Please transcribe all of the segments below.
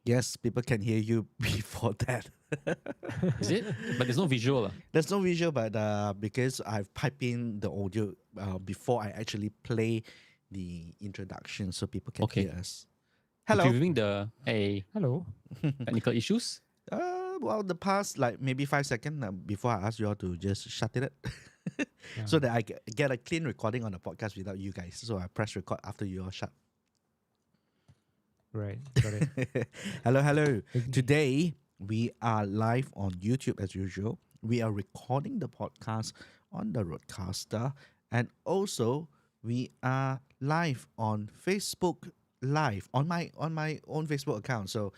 Yes, people can hear you before that. Is it? But there's no visual. There's no visual, but because I've piped in the audio before I actually play the introduction, so people can Okay. hear us. We're Hello. previewing the Hello. technical issues. Well, the past like maybe 5 seconds before I ask you all to just shut it, Yeah. so that I get a clean recording on the podcast without you guys. So I press record after you all shut. Right. Got it. Hello, hello. Okay. Today we are live on YouTube as usual. We are recording the podcast on the Roadcaster, and also we are live on Facebook Live on my own Facebook account. So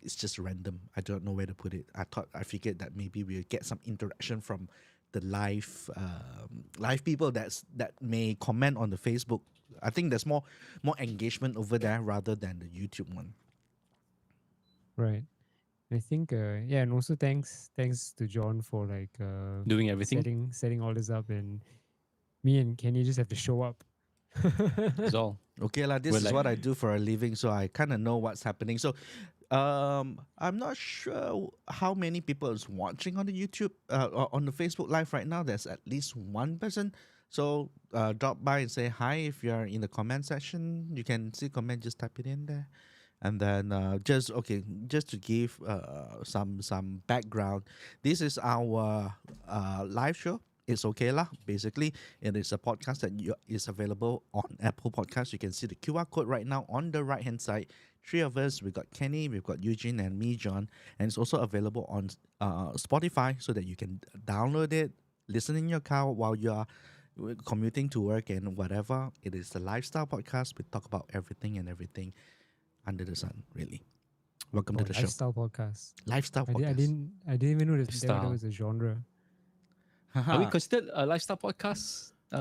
it's just random. I don't know where to put it. I figured that maybe we'll get some interaction from the live people that may comment on the Facebook. I think there's more engagement over there rather than the YouTube one. Right. I think and also thanks to John for like Doing everything. setting all this up, and me and Kenny just have to show up. That's all. Okay, this We're is like- what I do for a living, so I kind of know what's happening. So, I'm not sure how many people is watching on the YouTube, or on the Facebook Live right now. There's at least one person. So, drop by and say hi if you're in the comment section. You can see comment, just type it in there, and then just to give some background. This is our live show. It's okay lah. Basically, it is a podcast that is available on Apple Podcasts. You can see the QR code right now on the right hand side. Three of us. We've got Kenny, we've got Eugene, and me, John. And it's also available on Spotify so that you can download it, listen in your car while you are commuting to work and whatever. It is a lifestyle podcast. We talk about everything and everything under the sun. Really, welcome to the show. Lifestyle podcast. Lifestyle podcast. I didn't even know that Lifestyle. was a genre. Are we considered a lifestyle podcast There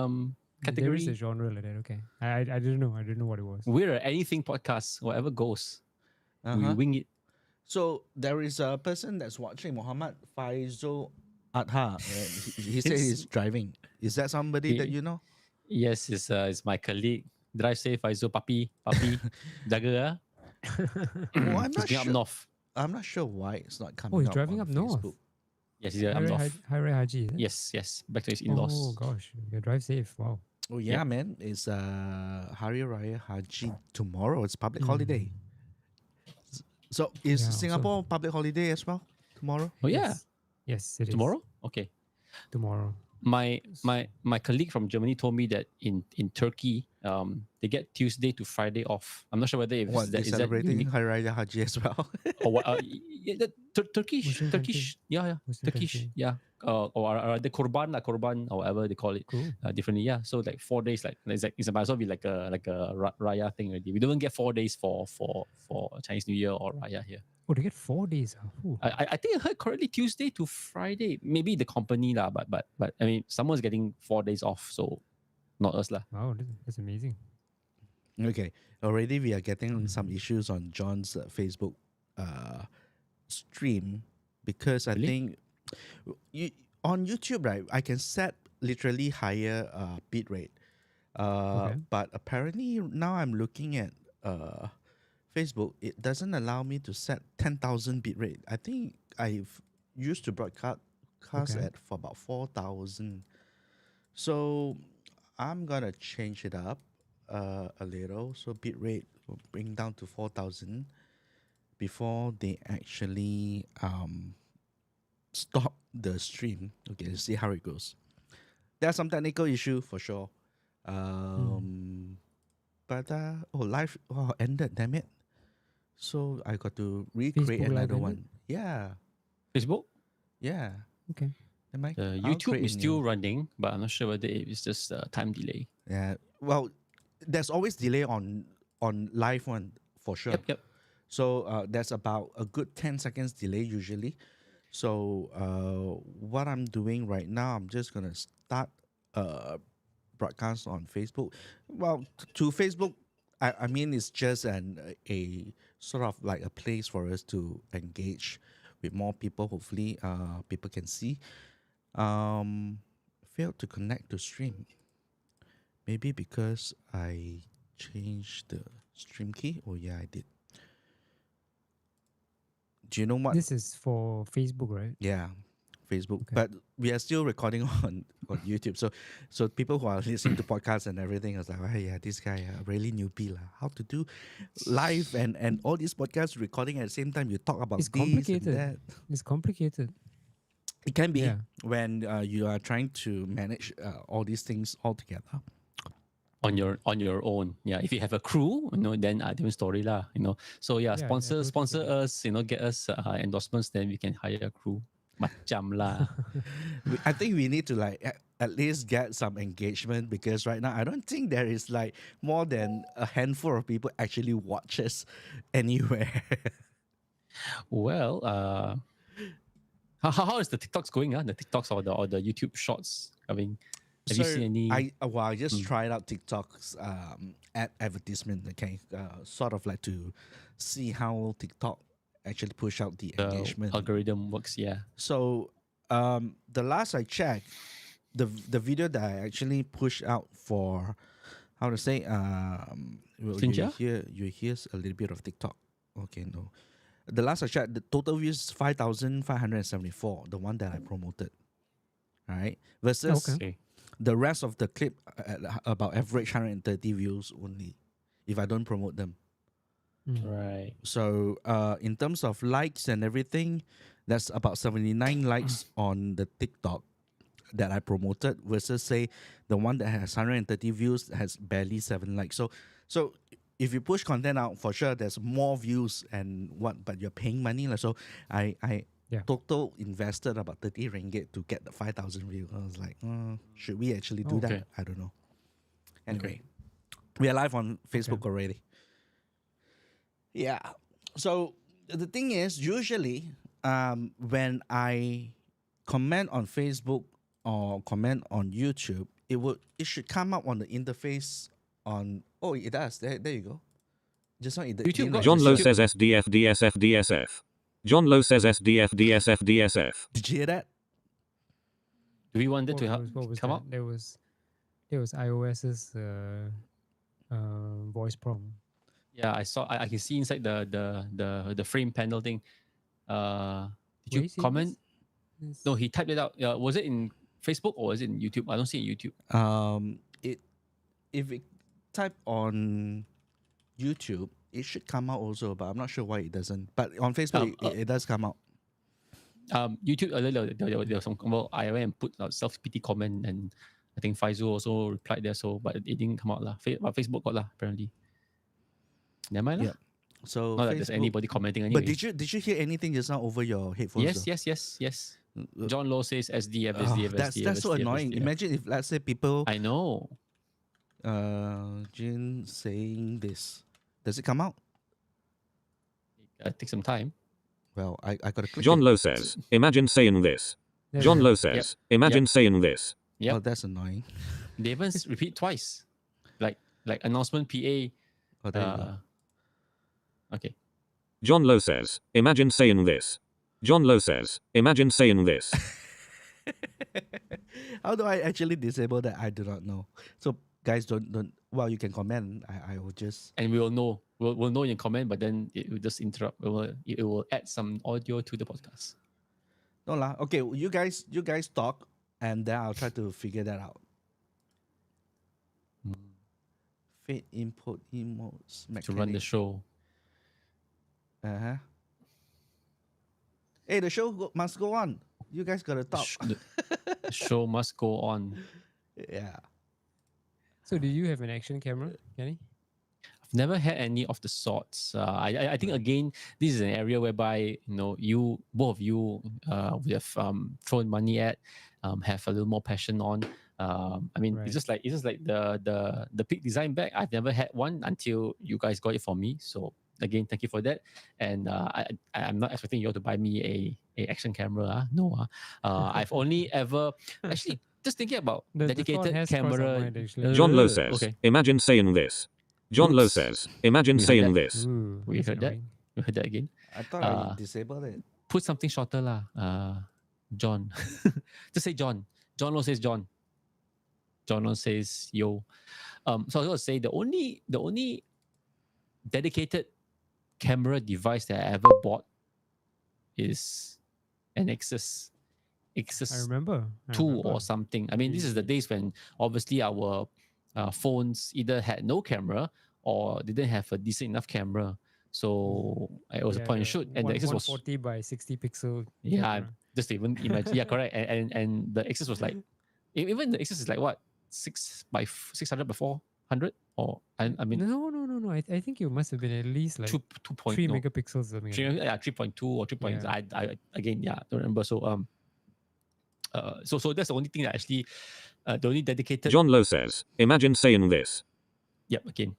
category? is a genre like that. Okay. I didn't know. I didn't know what it was. We're anything podcast, whatever goes. We wing it. So there is a person that's watching, Muhammad Faizul Adha. He says he's driving. Is that somebody that you know? Yes, it's my colleague. Drive safe, Faizo, papi, jaga. Oh, I'm He's not going up sure. north. I'm not sure why it's not coming. Oh, he's up driving on up north. Facebook. Yes, he's up north. Hari Haji. Is it? Yes, back to his in-laws. Oh gosh. Yeah, drive safe. Wow. Oh yeah, Yeah. man. It's Hari Raya Haji tomorrow. It's public holiday. So is Yeah, Singapore public holiday as well tomorrow? Oh yeah, Yes, it is. tomorrow. Okay. Tomorrow. My colleague from Germany told me that in Turkey, they get Tuesday to Friday off. I'm not sure whether if What, they're is that celebrating unique Hari Raya Haji as well? or what. Turkish, Muslim Turkish, yeah, Muslim Turkish, country. yeah. Or the Korban or whatever they call it, Cool. differently. Yeah, so like 4 days, like it's might as well be like a Raya thing already. We don't get 4 days for Chinese New Year or Raya here. Oh, they get 4 days. Ooh. I think I heard correctly Tuesday to Friday. Maybe the company lah, but I mean someone's getting 4 days off, so not us lah. Wow, that's amazing. Okay, already we are getting some issues on John's Facebook stream because I Really? think on YouTube, right, I can set literally higher bit rate. Okay. But apparently now I'm looking at Facebook, it doesn't allow me to set 10,000 bit rate. I think I've used to broadcast Okay. at for about 4,000. So I'm gonna change it up a little. So bit rate will bring down to 4,000 before they actually stop the stream. Okay, let's see how it goes. There's some technical issue for sure. But live ended, damn it. So I got to recreate Facebook Live another ended? one. Yeah. Facebook, Yeah. Okay. Am I? I'll YouTube create is a still new- running, but I'm not sure whether it's just a time delay. Yeah. Well, there's always delay on live one for sure. Yep. So there's about a good 10 seconds delay usually. So what I'm doing right now, I'm just gonna start broadcast on Facebook. Well, to Facebook, I mean it's just a sort of like a place for us to engage with more people. Hopefully, people can see. Failed to connect to stream. Maybe because I changed the stream key. Oh yeah, I did. Do you know what? This is for Facebook, right? Yeah, Facebook. Okay. But we are still recording on YouTube. So people who are listening to podcasts and everything is like, oh yeah, this guy really newbie lah. How to do live and all these podcasts recording at the same time. You talk about It's this and complicated. that. It's complicated. It can be Yeah. when you are trying to manage all these things all together. on your own. Yeah, if you have a crew, then different story lah. So Yeah, sponsor totally sponsor get it. us, get us endorsements, then we can hire a crew. Macam lah. I think we need to like at least get some engagement because right now I don't think there is like more than a handful of people actually watch us anywhere. Well, how is the TikToks going? The TikToks or the YouTube Shorts? I mean, have you So seen any? I just tried out TikTok's advertisement. Okay, sort of like to see how TikTok actually push out the the engagement. algorithm works? Yeah. So the last I checked, the video that I actually pushed out for how to say well, Sinja? you hear a little bit of TikTok. Okay, no. The last I checked, the total views 5,574, the one that I promoted. Right? Versus Okay. the rest of the clip about average 130 views only if I don't promote them. Right. So in terms of likes and everything, that's about 79 likes on the TikTok that I promoted versus say the one that has 130 views has barely 7 likes. So if you push content out, for sure there's more views and what, but you're paying money. So I Yeah. total invested about 30 ringgit to get the 5,000 views. I was like, should we actually do Okay. that? I don't know. Anyway, we are live on Facebook already. Yeah. So the thing is, usually when I comment on Facebook or comment on YouTube, it should come up on the interface on. Oh, it does. There you go. Just now it YouTube didn't got- John Lowe register. says SDF DSF DSF. John Lowe says SDF DSF DSF. Did you hear that? Do we want that What to help was come that? up? There was iOS's voice prompt. Yeah, I saw. I can see inside the frame panel thing. Did Where you you see comment? this? No, he typed it out. Was it in Facebook or was it in YouTube? I don't see it in YouTube. If it type on YouTube, it should come out also, but I'm not sure why it doesn't. But on Facebook, it does come out. YouTube, there was some. Well, I went and put a self pity comment, and I think Faizul also replied there. So, but it didn't come out lah. But Facebook got lah apparently. Never mind lah. Yeah. So Not that there's Facebook- anybody commenting anyway. But did you hear anything just now over your headphones? Yes, though? yes. Uh, John Lowe says SDF, oh, SDF, that's SDF. so SDF, annoying. SDF. Imagine if let's say people I know. Jin saying this. Does it come out? Take some time. Well, I gotta click John it. Lowe says, imagine saying this. There John we Lowe go. says, imagine saying this. Yep. Oh, that's annoying. They even repeat twice, like announcement PA. Oh, there you go. Okay. John Lowe says, imagine saying this. John Lowe says, imagine saying this. How do I actually disable that? I do not know. So guys, don't. Well, you can comment. I will just. And we will know. We'll know in comment, but then it will just interrupt. It will add some audio to the podcast. No lah. Okay, you guys talk, and then I'll try to figure that out. Fade input emotes To run the mechanic. show. Hey, the show must go on. You guys gotta The talk. sh- the show must go on. Yeah. So do you have an action camera, Kenny? I've never had any of the sorts. I think again, this is an area whereby you both of you we have thrown money at, have a little more passion on. I mean, Right. it's just like the Peak Design bag. I've never had one until you guys got it for me. So again, thank you for that. And I'm not expecting you all to buy me a action camera. No, I've only ever actually just thinking about The thought dedicated has crossed our camera. mind, actually. John Lowe Ugh, says, okay. imagine saying this. John Lowe Oops. says, imagine We heard saying that. this. Ooh, We that's heard that. annoying. You heard that again. I thought I Uh, disabled it. Put something shorter lah. John. Just say John. John Lowe says John. John Lowe says yo. So I was going to say the only dedicated camera device that I ever bought is an Xs I Xs remember. I 2 remember. or something. I mean, this is the days when obviously our phones either had no camera or didn't have a decent enough camera. So it was a Yeah, point and the shoot, and the Xs was 140 by 60 pixel yeah, camera. just even imagine. Yeah, correct. And the Xs was like even the Xs is like what 600 by 400 or I mean No. I think it must have been at least like 2 3 no, megapixels or something. Like that. yeah 3.2 or 3. Yeah. I again yeah don't remember. So so that's the only thing that actually the only dedicated John Lowe says, imagine saying this. yep again.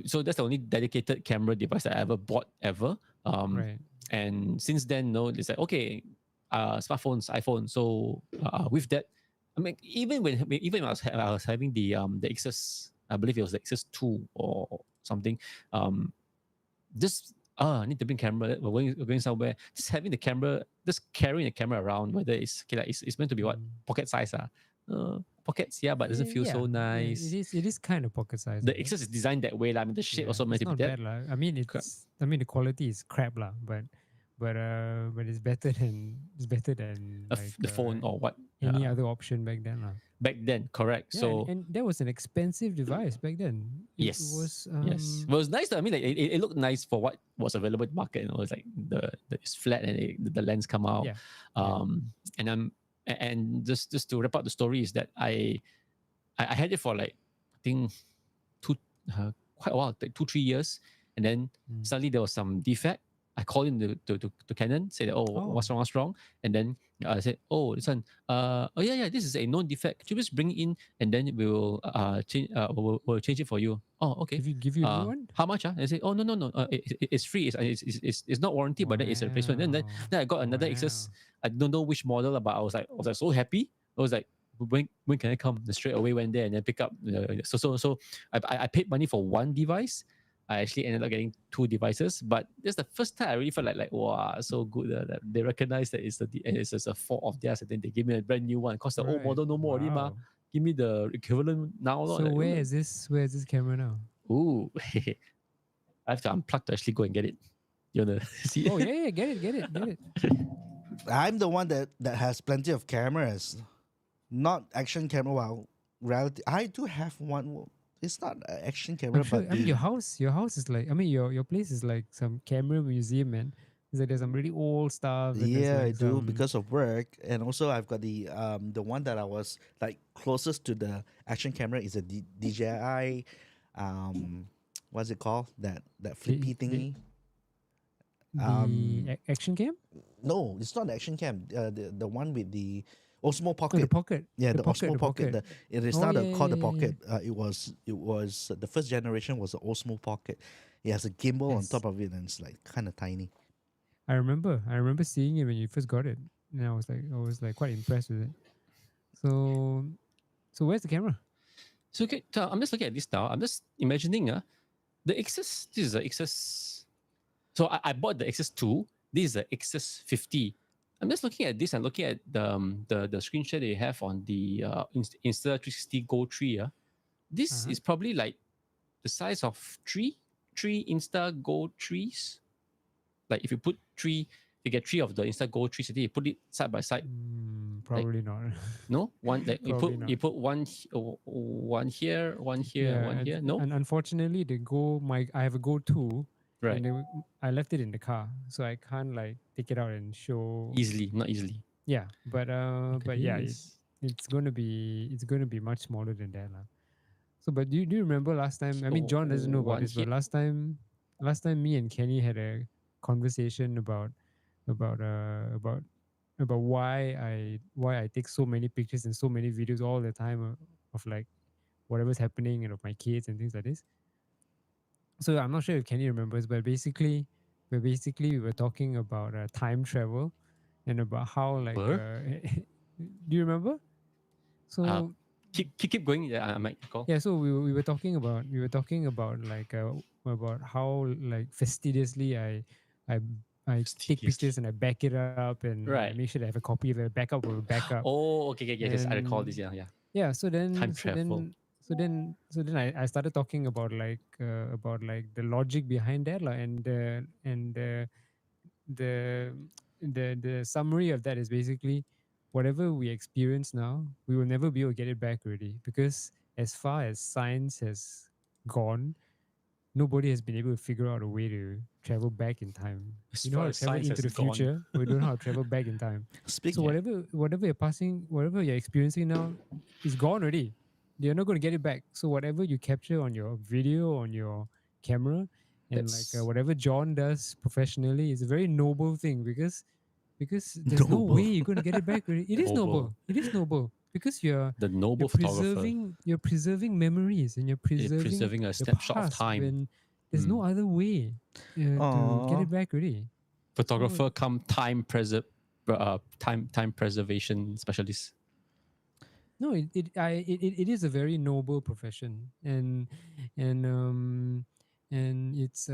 So that's the only dedicated camera device that I ever bought ever. Right. And since then, no, it's like okay, smartphones, iPhone. So with that, I mean, even when I was having the XS, I believe it was the XS2 or something. Just I need to bring camera. We're going somewhere. Just having the camera, just carrying the camera around, whether it's okay, like it's meant to be what pocket size pockets, yeah, but it doesn't feel so nice. It is kind of pocket size. The XS is designed that way, I mean, the shape also meant it's to be not that. bad, lah. I mean, the quality is crap, lah. But it's better than like The phone or what any other option back then, lah. back then, correct. Yeah, So and that was an expensive device back then. It yes, was yes, but it was nice. I mean, like it looked nice for what was available in the market. You know, it's like it's flat and the lens come out. Yeah. And just to wrap up the story is that I had it for like I think quite a while, like 2-3 years, and then suddenly there was some defect. I called in to Canon, said, what's wrong? And then I said, oh, this one, yeah, this is a known defect. Could you just bring it in and then we'll change, we'll change it for you. Oh, okay. Give you a new one? How much? And I said, oh, no, it's free. It's not warranty, but then it's a replacement. Then I got another XS. I don't know which model, but I was like so happy. I was like, when can I come? And straight away went there and then pick up. So I paid money for one device. I actually ended up getting 2 devices, but that's the first time I really felt like wow, so good that they recognize that it's a fault of theirs, and then they give me a brand new one. Cause the old model no more already, ma. Give me the equivalent now. So where is this camera now? Ooh, I have to unplug to actually go and get it. You wanna see? Oh yeah, get it. I'm the one that has plenty of cameras, not action camera. Well, reality. I do have one. It's not an action camera, I'm sure, but I mean, your house is like, I mean, your place is like some camera museum, man. It's like there's some really old stuff. And yeah, like I do because of work, and also I've got the one that I was like closest to the action camera is a DJI, what's it called? That flippy thingy. The action cam? No, it's not the action cam. The one with the Osmo Pocket. Oh, the Pocket. Yeah, the Osmo Pocket. It is not called the Pocket. Yeah. It was the first generation was the Osmo Pocket. It has a gimbal on top of it, and it's like kind of tiny. I remember seeing it when you first got it, and I was like quite impressed with it. So where's the camera? So okay, I'm just looking at this now. I'm just imagining the XS. This is the XS. So I bought the XS2. This is the XS50. I'm just looking at this and looking at the screenshot they have on the Insta360 Go 3. This is probably like the size of three Insta Go 3s. Like if you put 3, you get 3 of the Insta Go 3, you put it side by side. Probably like, not. No, one like you put one here, one here. No, and unfortunately, I have a Go 2. Right. And I left it in the car, so I can't like take it out and show not easily. Yeah, but yeah, it's gonna be much smaller than that, lah. So, but do you remember last time? I mean, John doesn't know about this, but last time me and Kenny had a conversation about why I take so many pictures and so many videos all the time of like whatever's happening and of my kids and things like this. So I'm not sure if Kenny remembers, but basically we were talking about time travel and about how like do you remember? So keep going. Yeah, I might call. Yeah, so we were talking about like about how like fastidiously I take pictures and I back it up and I make sure that I have a copy of it, backup or backup. Oh, okay, yes, I recall this. Yeah. Yeah, so then time travel. So then I started talking about like the logic behind that, and the the summary of that is basically whatever we experience now, we will never be able to get it back already, because as far as science has gone, nobody has been able to figure out a way to travel back in time. As We know far how to as travel science into has the gone. future. We don't know how to travel back in time. Speak. So whatever you're passing, whatever you're experiencing now, is gone already. You're not going to get it back. So whatever you capture on your video, on your camera, and like That's whatever John does professionally is a very noble thing, because there's no Noble. way you're going to get it back already. It is Noble. noble. It is noble because the noble you're photographer. preserving memories, and you're preserving Preserving a the snapshot of past time. when there's no other way to get Aw. it back already. Photographer come time preservation specialist. No, it is a very noble profession, and and it's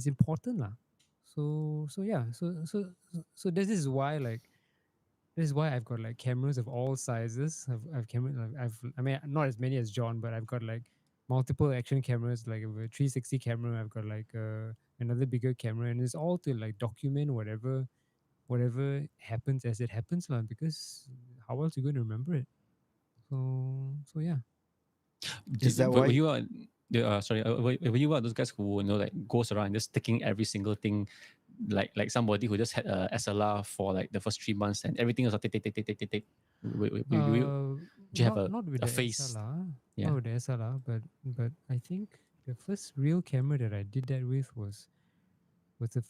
important lah. So yeah, so this is why, like, this is why I've got like cameras of all sizes. I've camera I mean, not as many as John, but I've got like multiple action cameras, like a 360 camera. I've got like another bigger camera, and it's all to like document whatever happens as it happens lah, because how else you going to remember it? So yeah. Is that were why- you were you one of those guys who like goes around just taking every single thing, like somebody who just had a SLR for like the first 3 months and everything was like take. Will you do you have Not with a the face? SLR, Yeah. not with the SLR, but I think the first real camera that I did that with was the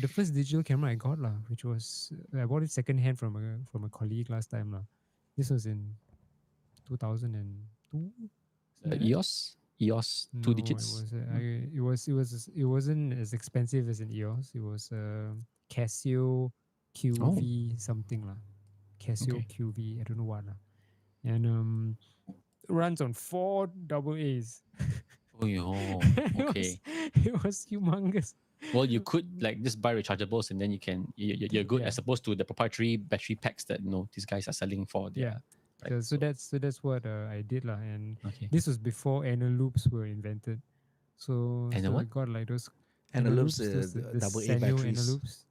first digital camera I got lah, which was I bought it second hand from a colleague last time lah. This was in 2002. EOS 2 digits. It wasn't as expensive as an EOS. It was Casio QV something lah. Casio Okay. QV, I don't know what lah. And runs on 4 AAs. Oh, yo, okay. It was humongous. Well, you could like just buy rechargeables and then you're good, Yeah. as opposed to the proprietary battery packs that these guys are selling for. Yeah. Right? So that's what I did lah, and Okay. this was before Eneloops were invented. So And so what? I got like those Eneloops, those the double A Sanyo batteries. Eneloops.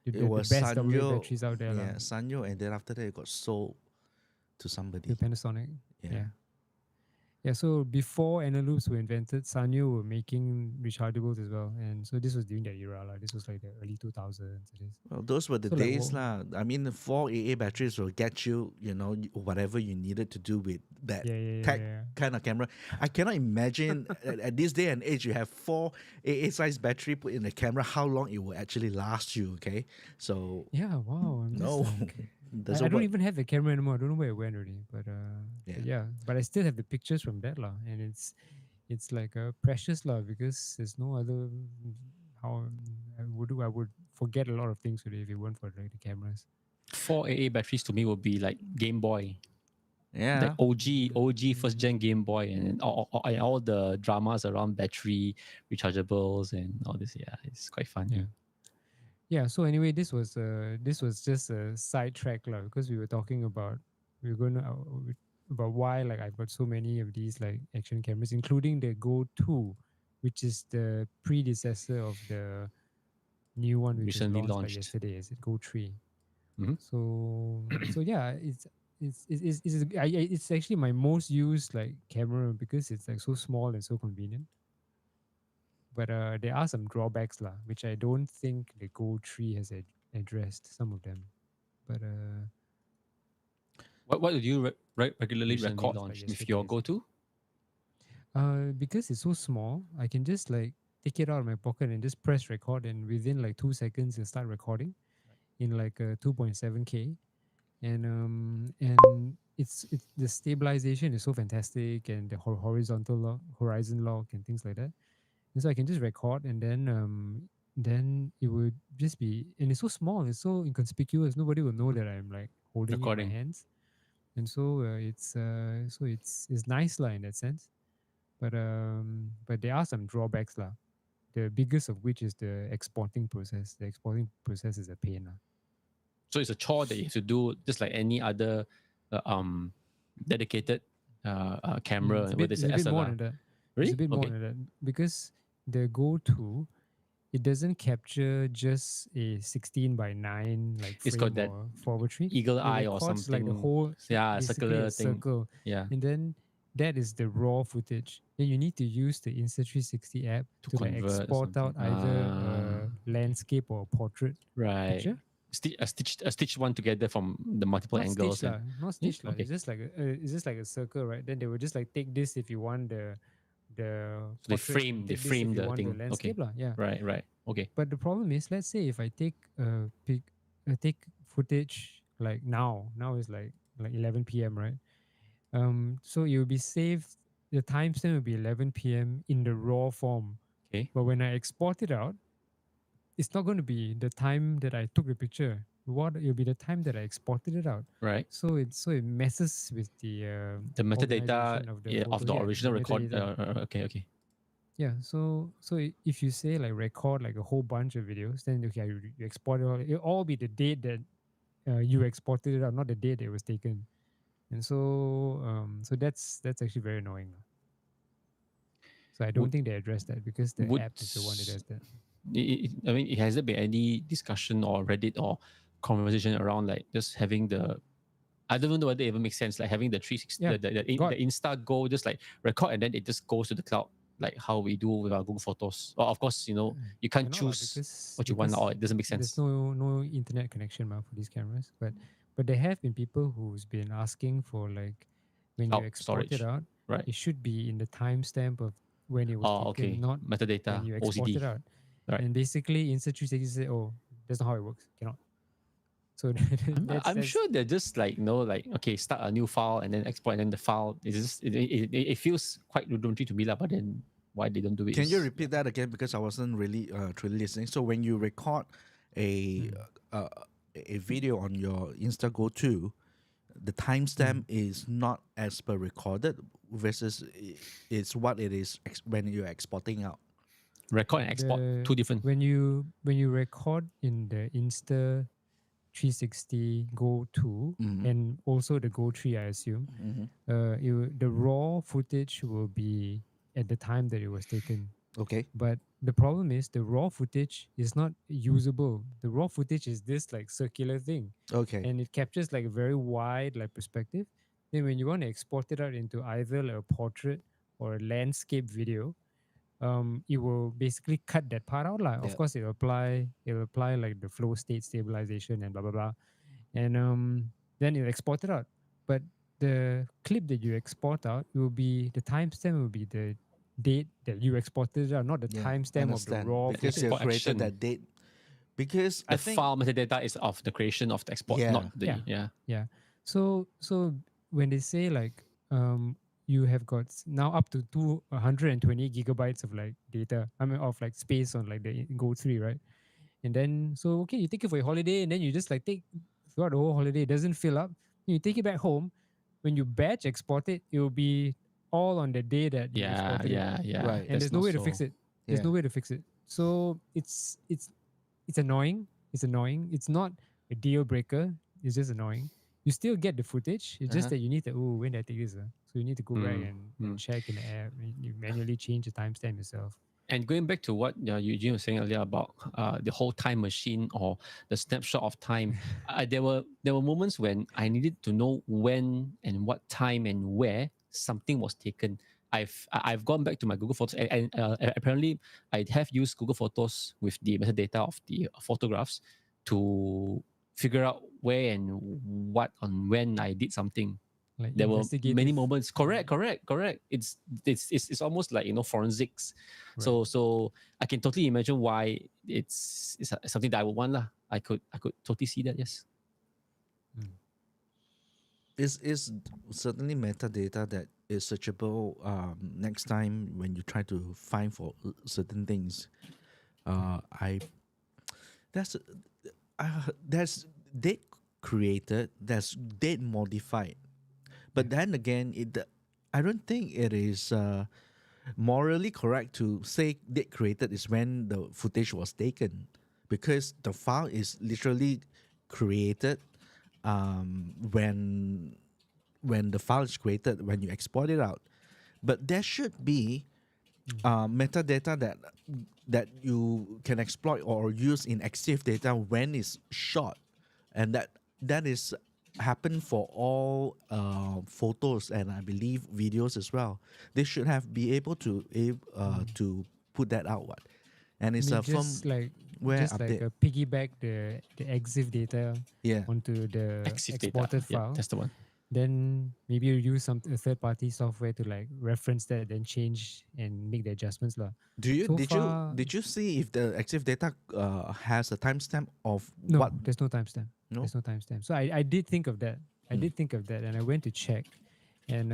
It The was best double A Sanyo. batteries out there Yeah, lah. Sanyo, and then after that it got sold to somebody. The Panasonic. Yeah. Yeah, so before Eneloops were invented, Sanyo were making rechargeables as well. And so this was during that era. This was like the early 2000s. It is. Well, those were the So, like, days lah. I mean, the 4 AA batteries will get you, whatever you needed to do with that tech kind of camera. I cannot imagine at this day and age you have 4 AA size battery put in a camera, how long it will actually last you. Okay, so Yeah, wow. I'm just no, like- doesn't I don't work. even have the camera anymore. I don't know where it went already. But Yeah. but I still have the pictures from that lah, and it's like precious lah, because there's no other how I would forget a lot of things today if it weren't for like the cameras. 4 AA batteries to me would be like Game Boy, Yeah, like OG first gen Game Boy, and all the dramas around battery rechargeables and all this. Yeah, it's quite fun. Yeah. Yeah. So anyway, this was just a sidetrack lah, because we were talking about about why like I've got so many of these like action cameras, including the Go 2, which is the predecessor of the new one which Recently was launched launched. like yesterday. Is it Go 3? Mhm. So yeah, it's actually my most used like camera, because it's like so small and so convenient. But there are some drawbacks lah, which I don't think the Go 3 has addressed, some of them. But What do you regularly Recently record launched, like with your yesterday, go-to? because it's so small, I can just like take it out of my pocket and just press record, and within like 2 seconds it'll start recording in like 2.7K, and it's the stabilization is so fantastic, and the horizontal lock, horizon lock, and things like that. And so I can just record, and then it would just be, and it's so small, it's so inconspicuous, nobody will know that I'm like holding it in Recording. my hands, and so it's nice lah in that sense. But there are some drawbacks lah. The biggest of which is the exporting process. The exporting process is a pain lah. So it's a chore that you have to do, just like any other dedicated camera, It's a whether bit, it's it's an a bit more SLR. than that. Really? It's a bit more Okay. than that, because the Go 2 it doesn't capture just a 16 by 9 like It's frame got that or forward tree. eagle It eye or records like the something. whole, Yeah, basically circular a thing. circle, Yeah, and then that is the raw footage. Then you need to use the Insta360 app to to like convert or export out something. either Ah, a landscape or a portrait right. picture. Stitch one together from the multiple Not angles stitch and lah, not yeah, stitch lah. okay. It's just like a circle, right? Then they will just like take this if you want the So they portrait, frame and they take this if frame you the want the thing. Okay. landscape lah. Yeah. Right. Okay. But the problem is, let's say if I take take footage like now is like 11 p.m. right? So it will be saved. The timestamp will be 11 p.m. in the raw form. Okay. But when I export it out, it's not going to be the time that I took the picture. What it will be the time that I exported it out. Right. So it messes with the metadata organization of the of photo. the Yeah, original record. metadata. Okay. Yeah, if you say like record like a whole bunch of videos, then okay, you export it all. It'll all be the date that you exported it out, not the date it was taken. And so that's actually very annoying. So I don't Would think they address that because the would app is the one that does that. I mean, has there been any discussion or Reddit or conversation around like just having the I don't even know whether it even makes sense, like having the 360, Yeah, the got- Insta Go, just like record and then it just goes to the cloud, like how we do with our Google Photos. Or of course, you can't Cannot lah, choose what you want, or it doesn't make sense. There's no internet connection for these cameras, but there have been people who's been asking for like when you Cloud export storage. it out, Right. it should be in the timestamp of when it was taken, okay. not Metadata, when you export OCD. it out. Right. And basically, Insta360 say, "Oh, that's not how it works. Cannot." So I'm sure they're just like like okay, start a new file and then export, and then the file is just it feels quite rudimentary to me lah. But then why they don't do it? Can you is- repeat that again? Because I wasn't really truly listening. So when you record a uh, a video on your InstaGo 2, the timestamp is not as per recorded versus it's what it is when you're exporting out. record and export two different? when you record in the Insta 360 Go 2 and also the Go 3, I assume, the raw footage will be at the time that it was taken. Okay. But the problem is the raw footage is not usable. The raw footage is this like circular thing, Okay. and it captures like a very wide like perspective. Then when you want to export it out into either like a portrait or a landscape video, it will basically cut that part out lah. Yeah. Of course, it will apply like the flow state stabilization and blah blah blah, and then it'll export it out. But the clip that you export out will be the timestamp will be the date that you exported it out, not the Yeah, timestamp of the understand. raw because footage. you For created action. that date. Because I The think file metadata is of the creation of the export, Yeah. not the Yeah. Yeah. So when they say like you have got now up to 220 gigabytes of like data, I mean of like space on like the Go 3, right? And then so okay, you take it for your holiday and then you just like take throughout the whole holiday, it doesn't fill up. You take it back home. When you batch export it, it will be all on the day that you yeah, exported it. yeah. Right. And there's no way to fix it. There's Yeah. no way to fix it. So it's annoying. It's annoying. It's not a deal breaker. It's just annoying. You still get the footage. It's just that you need to when did I take this? So you need to go back and check in the app. You manually change the timestamp yourself. And going back to what Eugene was saying earlier about the whole time machine or the snapshot of time, there were moments when I needed to know when and what time and where something was taken. I've gone back to my Google Photos and apparently I have used Google Photos with the metadata of the photographs to figure out where and what on when I did something. Like There were many investigative- moments. Correct. It's almost like forensics. Right. So I can totally imagine why it's something that I would want lah. I could totally see that. Yes. is certainly metadata that is searchable next time when you try to find for certain things. There's date created, there's date modified, but then again, I don't think it is morally correct to say date created is when the footage was taken, because the file is literally created when the file is created, when you export it out. But there should be metadata that you can exploit or use in EXIF data when it's shot, and that is happen for all photos and I believe videos as well. They should have be able to put that out. What, and I it's mean, a just like firmware update. piggyback the EXIF data Yeah. onto the EXIF data. exported Yeah, file. that's the one. Then maybe you use a third party software to like reference that, then change and make the adjustments lah. So far, Did you see if the EXIF data has a timestamp of no, what? there's no timestamp. No? There's no timestamp. So I did think of that. I Mm. did think of that, and I went to check. And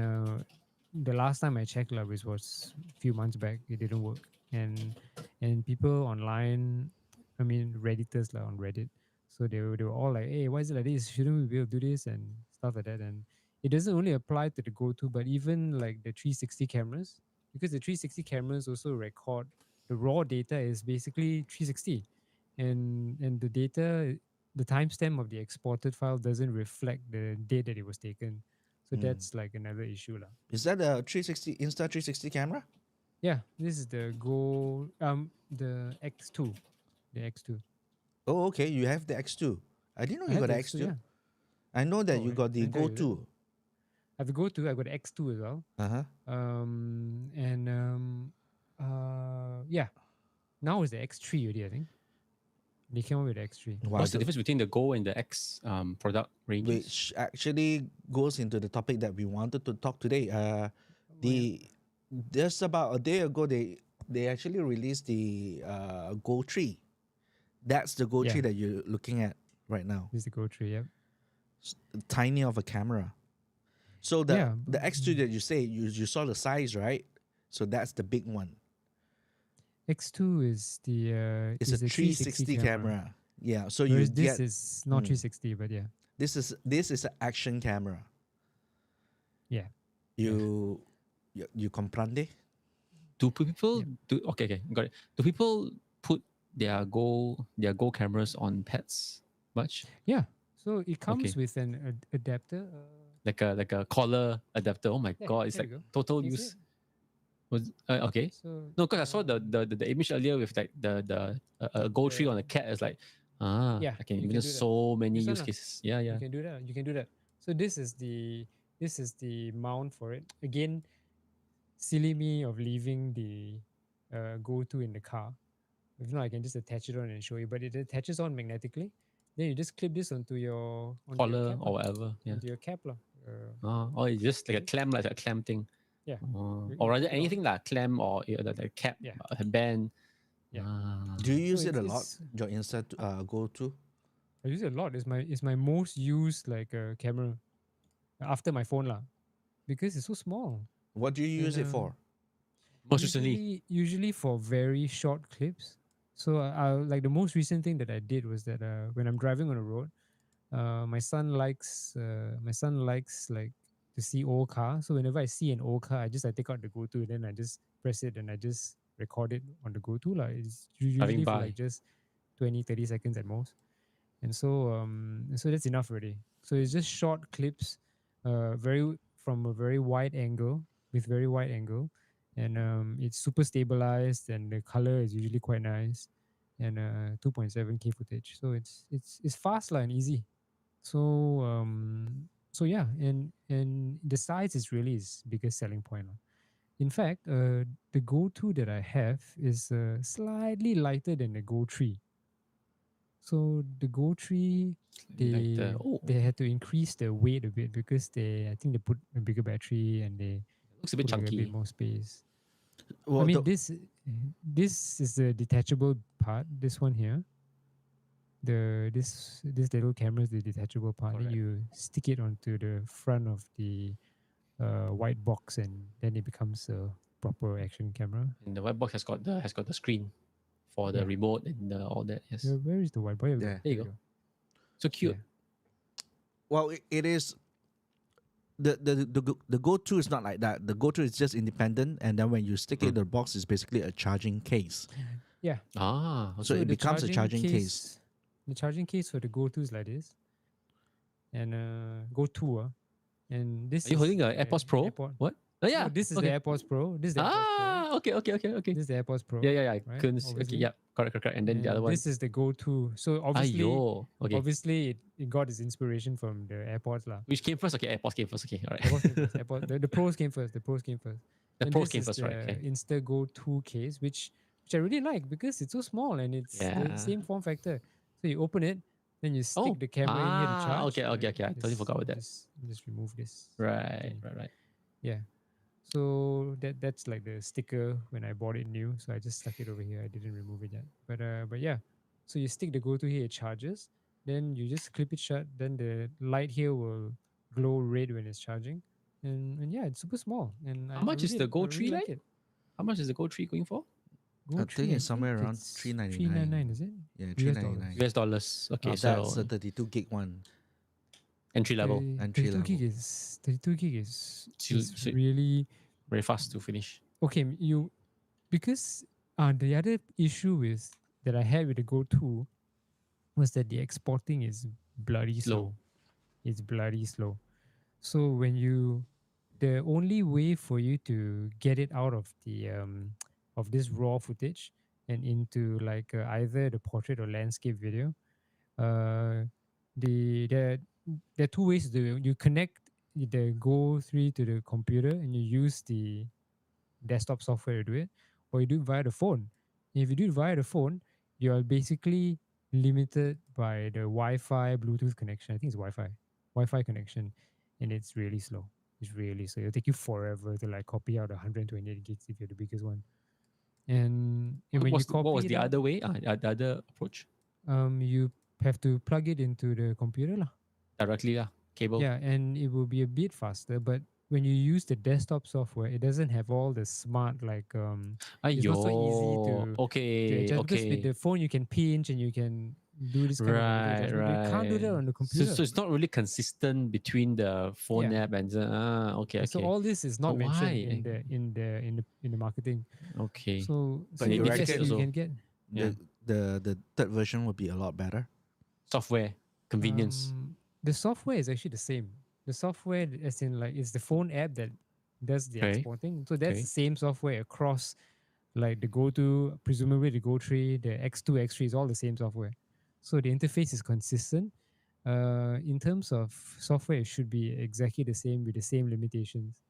the last time I checked, which was a few months back, it didn't work. And people online, I mean Redditors on Reddit, so they were all like, "Hey, why is it like this? Shouldn't we be able to do this?" and stuff like that. And it doesn't only apply to the GoTo, but even like the 360 cameras, because the 360 cameras also record the raw data is basically 360, and the data, the timestamp of the exported file doesn't reflect the date that it was taken. So Mm. that's like another issue lah. Is that a 360 Insta360 camera? Yeah, this is the the X2, the X2. Oh, okay. You have the X2. I didn't know I you have got the the X2, X2. yeah. I know that Oh, you got the I didn't tell you that. Go2. I have the GoTo. I got the X2 as well. Uh-huh. Yeah. Now it's the X3 already, I think. They came out with the X3. Wow, What's the difference between the Go and the X product ranges? which actually goes into the topic that we wanted to talk today. Just about a day ago, they actually released the Go 3. That's the Go 3 Yeah. that you're looking at right now. This is the Go3, yep. Tiny of a camera. So Yeah, the X2 that you say you saw the size, right? So that's the big one. X2 is the It's is a the 360 camera. Yeah. So you Whereas this get is not Mm. 360, but yeah. this is an action camera. Yeah. You comprende? Do people Yep. do okay, got it. Do people put their Go cameras on pets much? Yeah. So it comes with an adapter. Like a collar adapter. Oh my Yeah, god, it's there like we go. total Can you see use. it? Was okay. So No, because I saw the image earlier with like the Go tree on a cat. It's like Yeah, I can you even can do do that. so many This one use lah. cases. Yeah, yeah. you can do that. You can do that. So this is the mount for it. Again, silly me of leaving the GoTo in the car. If not, I can just attach it on and show you. But it attaches on magnetically. Then you just clip this onto your Collar cap, or whatever. Yeah. onto your cap lah. Or it's just like a see? clamp, like a clamp thing. Yeah. Or You rather clip it on. anything like clamp or the cap, Yeah. a band. Yeah. Do you use So it a it's- lot? it's- Your Insta Go to? I use it a lot. It's my most used camera after my phone lah, because it's so small. What do you use it And, for? Most recently, Usually for very short clips. So I like the most recent thing that I did was that when I'm driving on the road, my son likes like to see old cars. So whenever I see an old car, I take out the GoTo, then I just press it and I just record it on the GoTo lah. It's usually for by. like just 20-30 seconds at most. And so that's enough already. So it's just short clips, from a very wide angle, and it's super stabilized, and the color is usually quite nice, and 2.7K footage. So it's fast lah and easy. So yeah, and the size is really his biggest selling point lah. In fact, the GoTo that I have is slightly lighter than the Go3. So the Go3, they had to increase the weight a bit because I think they put a bigger battery and they looks a bit put like a chunky. bit more space. Well, I mean, the- this is the detachable part. This one here, this little camera is the detachable part. Then Correct. you stick it onto the front of the white box, and then it becomes a proper action camera. And the white box has got the screen for the Yeah. remote and all that. Yes. Where is the white box? Yeah. There you go. So cute. Yeah. well, it is. The Go2 is not like that. The Go2 is just independent, and then when you stick it in the box, it's basically a charging case. Yeah. So it the becomes a charging case. The charging case for the GoTo is like this, and GoTo, and this. Are you is holding a an AirPods Pro? AirPod. What? Oh, yeah. No, this is okay. the AirPods Pro. This is the AirPods Pro. Okay. This is the AirPods Pro. Yeah. I right, couldn't see. Okay, obviously. yeah. Correct. And then the other one. This is the go-to. So obviously, Ayo. Okay. obviously it got its inspiration from the AirPods lah. Which came first? Okay, AirPods came first. Okay, all right. AirPods came first. the pros came first. The pros came first. The And Pros this came is first, right? the Okay. Insta Go 2 case, which I really like because it's so small and it's the Yeah. same form factor. So you open it, then you stick Oh, the camera in here to charge. okay. I totally forgot about that. Just remove this. Right. Yeah. So that's like the sticker when I bought it new. So I just stuck it over here. I didn't remove it yet. But yeah. So you stick the Go to here, it charges. Then you just clip it shut. Then the light here will glow red when it's charging. And yeah, it's super small. And How much is the Go 3 like light? it. How much is the Go 3 going for? Go I think it's somewhere around it's $399. $399, is it? Yeah, US dollars. $399. US dollars. Okay, That's so the 32 gig one. entry level, Entry 32 gig level. is 32 gig is So- really very fast to finish. okay. Because the other issue with that I had with the Go 2 was that the exporting is bloody slow. It's bloody slow. So the only way for you to get it out of the of this raw footage and into like either the portrait or landscape video, there are two ways to do it. You connect the Go 3 to the computer and you use the desktop software to do it, or you do it via the phone. If you do it via the phone, you are basically limited by the Wi-Fi Bluetooth connection. I think it's Wi-Fi connection, and it's really slow. It's really slow. It'll take you forever to like copy out 128 gigs if you're the biggest one. And when you copy What was it the out, other way? The other approach? you have to plug it into the computer lah. Directly lah, cable. Yeah, and it will be a bit faster, but when you use the desktop software, it doesn't have all the smart like it's not so easy to Okay. adjust, because with the phone you can pinch and you can do this kind of adjustment. You can't do that on the computer. So it's not really consistent between the phone Yeah. app and okay. So all this is not But mentioned why? in the marketing. Okay. So But you yes, reckon- you also- can get Yeah. The third version will be a lot better. Software convenience. the software is actually the same. The software, as in like, it's the phone app that does the Okay. exporting. So that's Okay. the same software across, like the Go 2, presumably the Go 3, the X2, X3 is all the same software. So the interface is consistent. In terms of software, it should be exactly the same with the same limitations.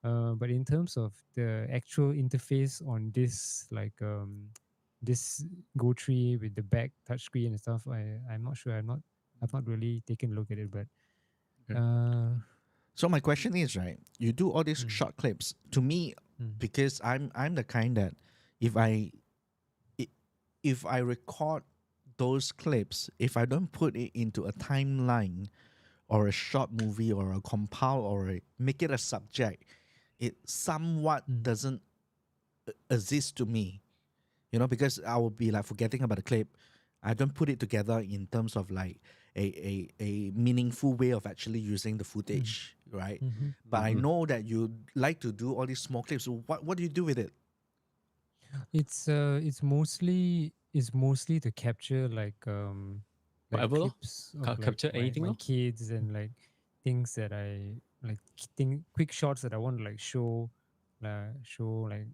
But in terms of the actual interface on this, like this Go 3 with the back touchscreen and stuff, I'm not sure. I've not really taken a look at it, but Okay. So my question is, right? You do all these Mm. short clips. To me, because I'm the kind that if I record those clips, if I don't put it into a timeline or a short movie or a compile or make it a subject, it somewhat doesn't exist to me. You know, because I will be like forgetting about the clip. I don't put it together in terms of like a meaningful way of actually using the footage, right? But I know that you like to do all these small clips. So what do you do with it? it's mostly to capture like Whatever lor. clips of Capture my, anything my lor. kids and like things that I like, quick shots that I want to like show like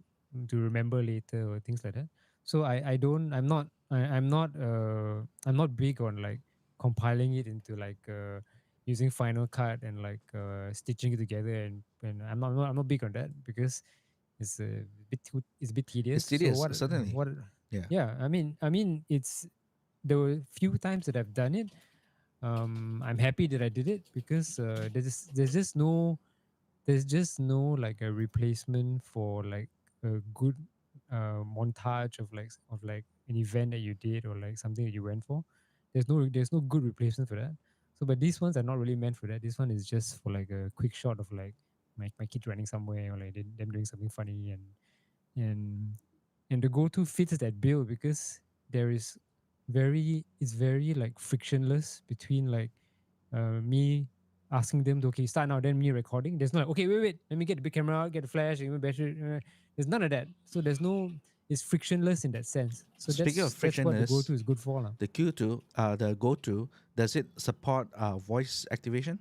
to remember later or things like that. So I'm not big on like compiling it into like using Final Cut and like stitching it together, and I'm not big on that because it's a bit tedious. It's tedious, So certainly. Yeah. I mean, it's there were few times that I've done it. I'm happy that I did it because there's just no like a replacement for like a good montage of like an event that you did or like something that you went for. There's no good replacement for that. So, but these ones are not really meant for that. This one is just for like a quick shot of like my kid running somewhere or like them doing something funny, and the Go 2 fits that bill because it's very like frictionless between like me asking them to okay start now, then me recording. There's no like, okay wait let me get the big camera out, get the flash, get the battery. There's none of that. So it's frictionless in that sense. So Speaking of that's what the frictionless, Go 2 is good for lah. The Q2, the Go 2, does it support voice activation?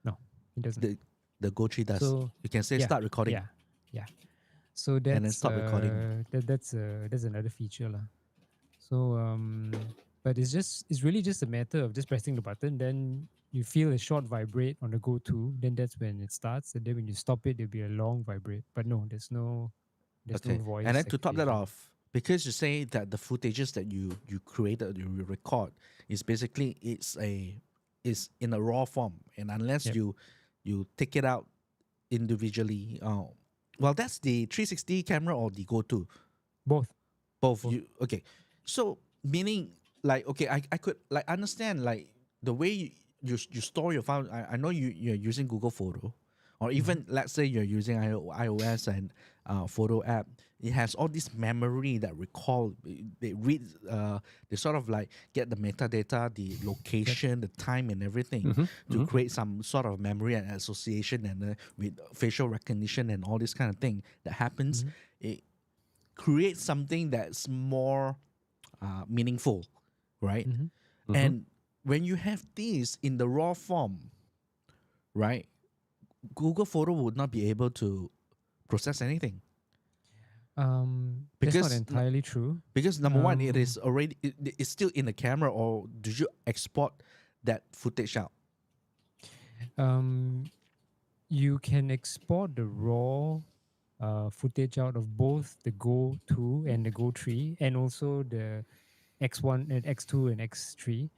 No, it doesn't. the Go 3 does. So You can say yeah, start recording yeah. So and then that's stop recording. that's another feature lah. So but it's really just a matter of just pressing the button. Then you feel a short vibrate on the Go to. Then that's when it starts. And then when you stop it, there'll be a long vibrate. But no, there's no Okay. voice And then to top that activation. off, because you say that the footages that you created, you record, is basically is in a raw form, and unless Yep. you take it out individually, well, that's the 360 camera or the Go to. Both. Both. Both. You okay? So meaning like okay, I could like understand like the way you store your file. I know you're using Google Photo, or even let's say you're using iOS and photo app. It has all this memory that recall. They read. They sort of like get the metadata, the location, the time, and everything to create some sort of memory and association, and with facial recognition and all this kind of thing that happens. It create something that's more meaningful, right? And when you have this in the raw form, right, Google Photo would not be able to process anything That's not because entirely true. because number one, it is already it's still in the camera, or do you export that footage out? You can export the raw footage out of both the Go 2 and the Go 3, and also the X1 and X2 and X3.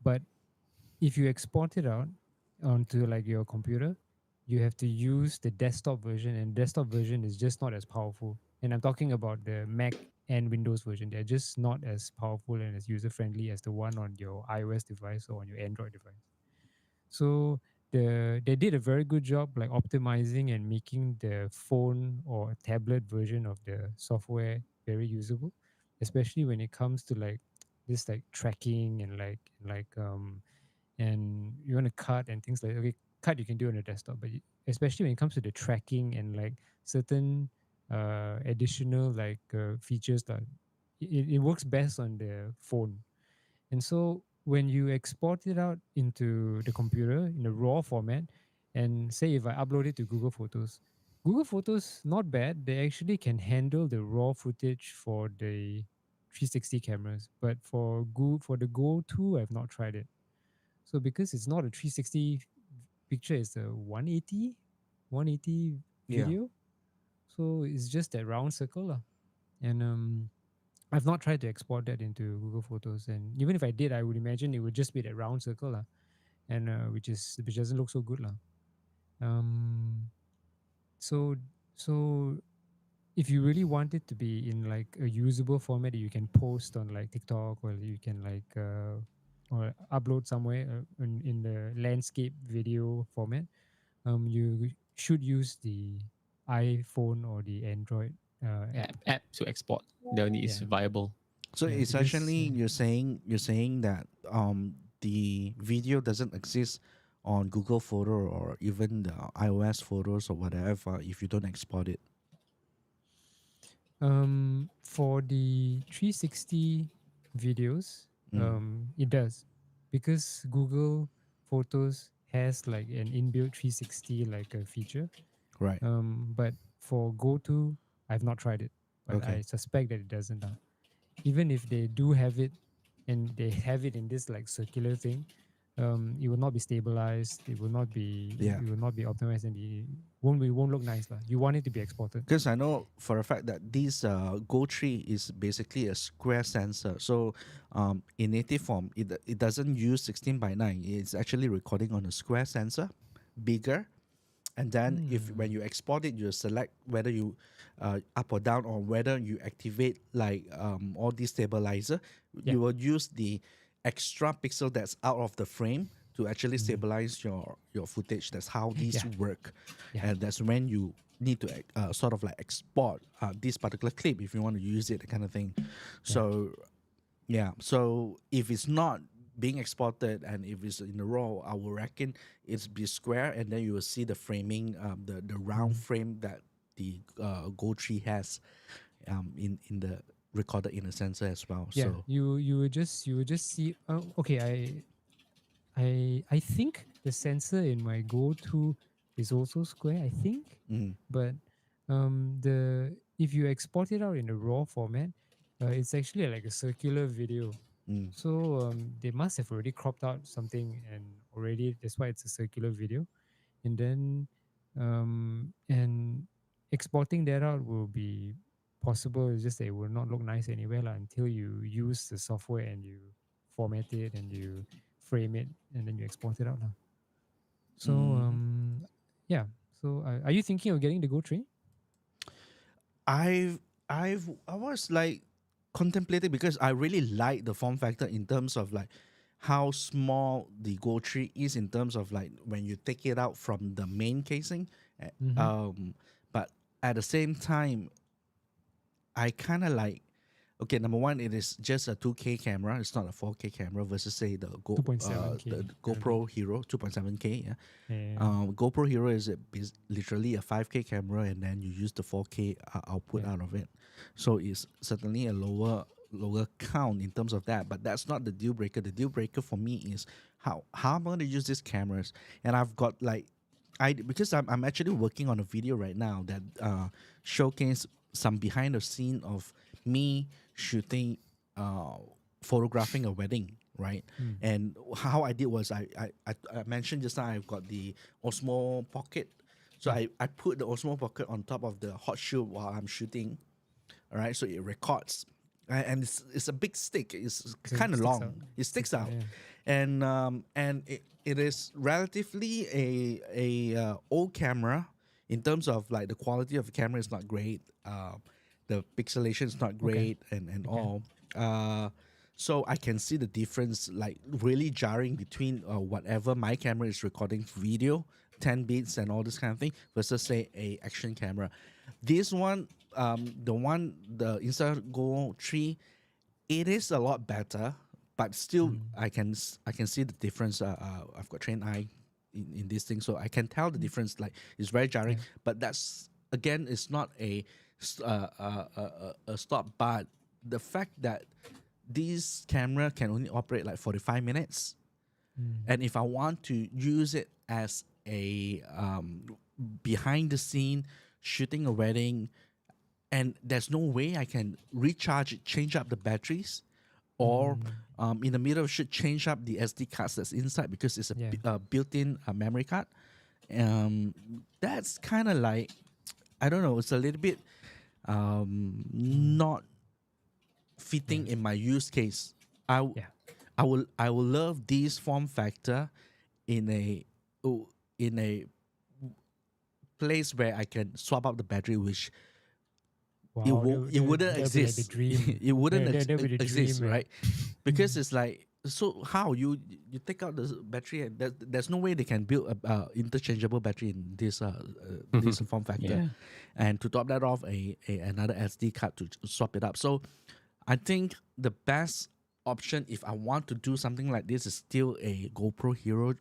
But if you export it out onto like your computer, you have to use the desktop version, and desktop version is just not as powerful. And I'm talking about the Mac and Windows version. They're just not as powerful and as user friendly as the one on your iOS device or on your Android device. So they did a very good job like optimizing and making the phone or tablet version of the software very usable, especially when it comes to like this like tracking and and you want to cut and things like okay, cut you can do on a desktop, but especially when it comes to the tracking and like certain additional like features that it works best on the phone. And so when you export it out into the computer in a raw format, and say if I upload it to Google Photos not bad. They actually can handle the raw footage for the 360 cameras, but for the Go 2, I've not tried it. So because it's not a 360 picture, it's a 180 Yeah. video. So it's just that round circle lah. And I've not tried to export that into Google Photos, and even if I did, I would imagine it would just be that round circle lah, and which doesn't look so good lah. So so if you really want it to be in like a usable format that you can post on like TikTok, or you can like or upload somewhere in the landscape video format, you should use the iPhone or the Android app. App to export. The only is Yeah. viable. So Yeah, because, essentially, you're saying that the video doesn't exist on Google Photo or even the iOS photos or whatever if you don't export it. For the 360 videos, it does, because Google Photos has like an inbuilt 360 like a feature. Right. But for Go2, I've not tried it, but Okay. I suspect that it doesn't. Even if they do have it, and they have it in this like circular thing, it will not be stabilized. It will not be. Yeah. It will not be optimized, and it won't look nice lah. You want it to be exported. Because I know for a fact that this Go 3 is basically a square sensor. So in native form, it doesn't use 16:9. It's actually recording on a square sensor, bigger. And then if when you export it, you select whether you up or down, or whether you activate like all these stabilizer. Yeah. You will use the extra pixel that's out of the frame to actually stabilize your footage. That's how these Yeah. work. Yeah. And that's when you need to sort of like export this particular clip if you want to use it, that kind of thing. So yeah, so if it's not being exported and if it's in the raw, I will reckon it's be square, and then you will see the framing, the round frame that the Go 3 has in the recorded in a sensor as well. Yeah, So you would just see. Okay, I think the sensor in my Go 2 is also square, I think. Mm. But the if you export it out in a raw format, it's actually like a circular video. Mm. So they must have already cropped out something, and already that's why it's a circular video. And then and exporting that out will be possible. It's just that it will not look nice anywhere lah, until you use the software and you format it and you frame it and then you export it out lah. So yeah. So are you thinking of getting the Go 3? I was like contemplating because I really like the form factor in terms of like how small the Go 3 is in terms of like when you take it out from the main casing. But at the same time, I kind of like, okay, number one, it is just a 2K camera. It's not a 4K camera versus say the 2.7K, the GoPro Hero 2.7K. Yeah. Yeah. GoPro Hero is literally a 5K camera, and then you use the 4K output out of it. So it's certainly a lower count in terms of that. But that's not the deal breaker. The deal breaker for me is how I'm going to use these cameras, and I've got like because I'm actually working on a video right now that showcase some behind the scene of me shooting, photographing a wedding, right? And how I did was I mentioned just now I've got the Osmo Pocket, so I put the Osmo Pocket on top of the hot shoe while I'm shooting, all right? So it records, and it's a big stick. It's So it kind of sticks long. out. It sticks out, yeah. and it is relatively a old camera in terms of like the quality of the camera is not great. The pixelation is not great and all. So I can see the difference, like really jarring between whatever my camera is recording video, 10 bits and all this kind of thing, versus say a action camera. This one, the Instago 3, it is a lot better, but still I can see the difference. I've got trained eye in this thing, so I can tell the difference. Like it's very jarring, but that's again, it's not a stop. But the fact that this camera can only operate like 45 minutes, and if I want to use it as a behind the scene shooting a wedding, and there's no way I can recharge it, change up the batteries, or in the middle of shoot change up the SD cards that's inside because it's a built-in memory card. That's kind of like, I don't know, it's a little bit not fitting in my use case. I will love this form factor in a place where I can swap out the battery, which Wow, it wouldn't that'll be like the exist. dream. It wouldn't That'll be the exist, dream, right? Because it's like, so how you take out the battery, and there's no way they can build a interchangeable battery in this this form factor, and to top that off, another SD card to swap it up. So I think the best option if I want to do something like this is still a GoPro Hero.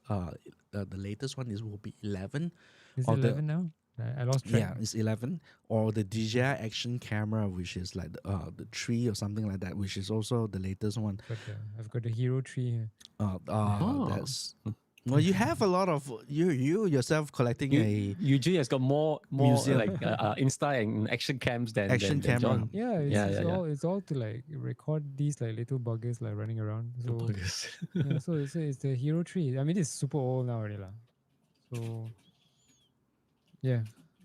The latest one will be 11. Is or it the- 11 now? I lost track. Yeah, it's 11, or the DJI action camera, which is like the 3 or something like that, which is also the latest one. I've got the Hero 3 here. That's well, you have a lot of you yourself collecting a Eugene has got more Museum. like Insta and action cams than Action than camera. John. Yeah, it's, Yeah, it's yeah, yeah. all it's all to like record these like little buggers like running around. So yeah, so it's the Hero 3. I mean, it's super old now already lah. So yeah,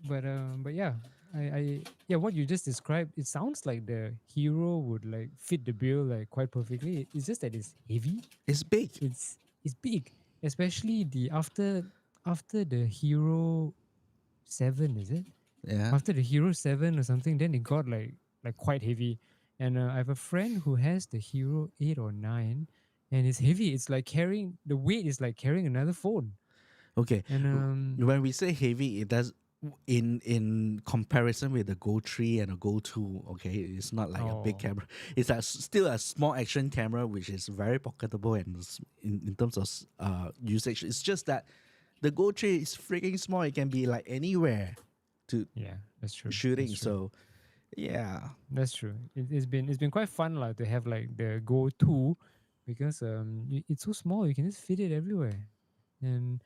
but yeah, I what you just described, it sounds like the Hero would like fit the bill like quite perfectly. It's just that it's heavy. it's big. It's big, especially the after the Hero 7, is it? Yeah. After the Hero 7 or something, then it got like quite heavy. And I have a friend who has the Hero 8 or 9, and it's heavy. It's like carrying, the weight is like carrying another phone. Okay. And When we say heavy, it does in comparison with the Go 3 and the Go 2. Okay, it's not like a big Oh. camera. It's still a small action camera, which is very pocketable and in terms of usage. It's just that the Go 3 is freaking small. It can be like anywhere to yeah, that's true. shooting. That's true. So yeah. That's true. It's been quite fun to have like the Go 2, because it's so small, you can just fit it everywhere. And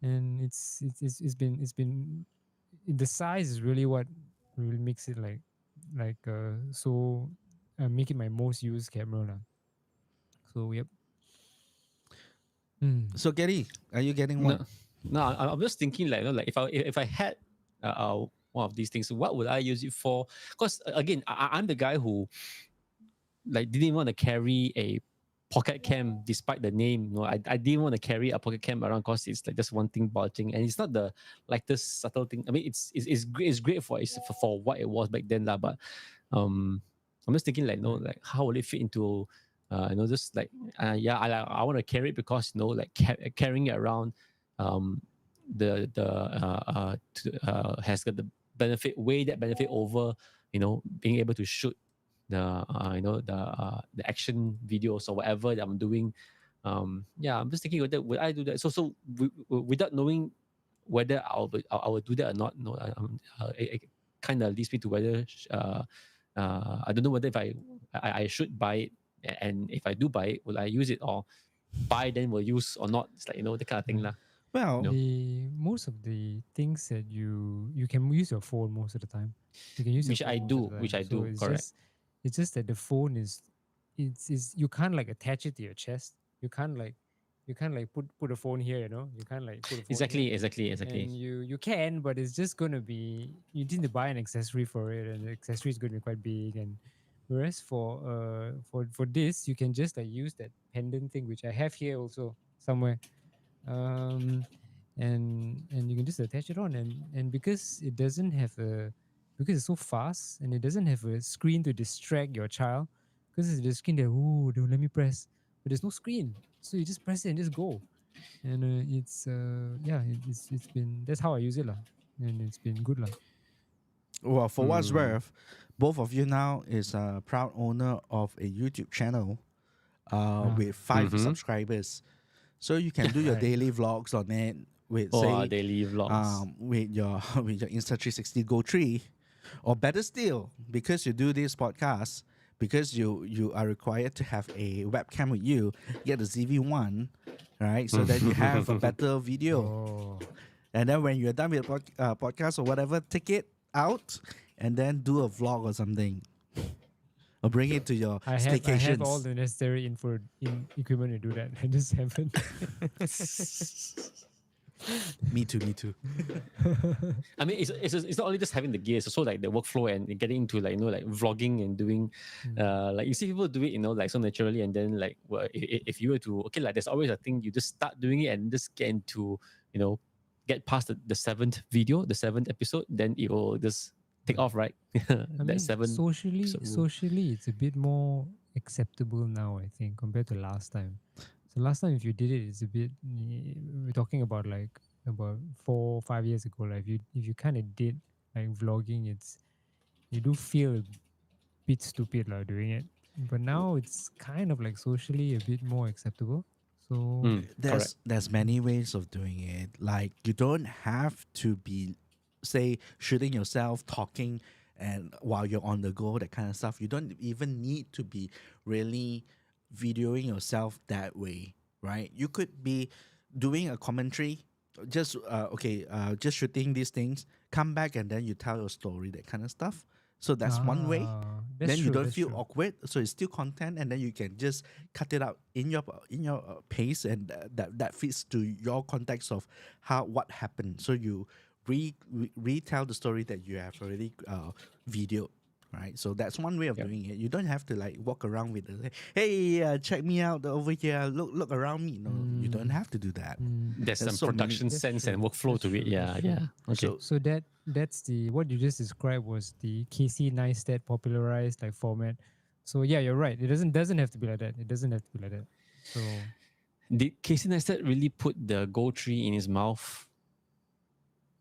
and it's been the size is really what really makes it so make it my most used camera lah. So yep. So Gary, are you getting one? No, I'm just thinking like, like if I had one of these things, what would I use it for? Because again, I'm the guy who like didn't want to carry a pocket cam despite the name. I didn't want to carry a pocket cam around because it's like just one thing bulging, and it's not the lightest subtle thing. I mean, it's great. It's great for what it was back then, lah. But I'm just thinking like, like how will it fit into just like I want to carry it because like carrying it around has got the benefit over being able to shoot the the action videos or whatever that I'm doing. I'm just thinking whether would I do that. So without knowing whether I will do that or not, it kind of leads me to whether I don't know whether if I should buy it, and if I do buy it, will I use it, or buy then will use or not? It's like the kind of thing lah. Well, No. The most of the things that you can use your phone most of the time. You can use your Which phone I most do, of the which time. I do, It's correct. it's just that the phone is you can't like attach it to your chest. You can't like put a phone here. You can't like put a phone here. Exactly. And you can, but it's just gonna be you need to buy an accessory for it, and the accessory is gonna be quite big. And whereas for this, you can just like use that pendant thing, which I have here also somewhere. Um, and you can just attach it on, and because it doesn't have because it's so fast and it doesn't have a screen to distract your child, because it's the screen that don't let me press, but there's no screen, so you just press it and just go. And it's been that's how I use it lah, and it's been good lah. well, for what's Mm. worth, both of you now is a proud owner of a YouTube channel with 5 Mhm. subscribers. So you can do your Right. daily vlogs on it with Or say daily vlogs. with your with your Insta360 Go 3, or better still, because you do this podcast, because you are required to have a webcam with you, get the ZV-1, right? So that you have a better video. Oh, And then when you're done with the podcast or whatever, take it out and then do a vlog or something. Or bring it to your I have staycations. all the necessary equipment to do that. I just haven't. Me too. I mean, it's not only just having the gear; it's also like the workflow and getting into like like vlogging and doing, like you see people do it, like so naturally, and then like if you were to like there's always a thing you just start doing it and just get into get past the 7th video, the 7th episode, then it will just take off, right? I mean, That 7 socially, episode rule. socially, it's a bit more acceptable now, I think, compared to last time. So last time, if you did it, it's a bit. We're talking about like about 4-5 years ago. Like if you kind of did like vlogging, you do feel a bit stupid like doing it. But now it's kind of like socially a bit more acceptable. So Correct. There's many ways of doing it. Like you don't have to be, say, shooting yourself, talking, and while you're on the go, that kind of stuff. You don't even need to be really videoing yourself that way, right? You could be doing a commentary, just just shooting these things, come back and then you tell your story, that kind of stuff. So that's one way. That's Then you true, don't that's feel true. awkward, so it's still content, and then you can just cut it out in your pace, and that fits to your context of what happened. So you retell the story that you have already videoed, right? So that's one way of Yep. doing it. You don't have to like walk around with it. Hey, check me out over here. Look around me. No, you don't have to do that. There's There's some so many- production That's sense true, and workflow that's to it. true, Yeah, that's true. yeah. Okay. So So that's the what you just described was the Casey Neistat popularized like format. So yeah, you're right. It doesn't have to be like that. It doesn't have to be like that. So Did Casey Neistat really put the Go tree in his mouth?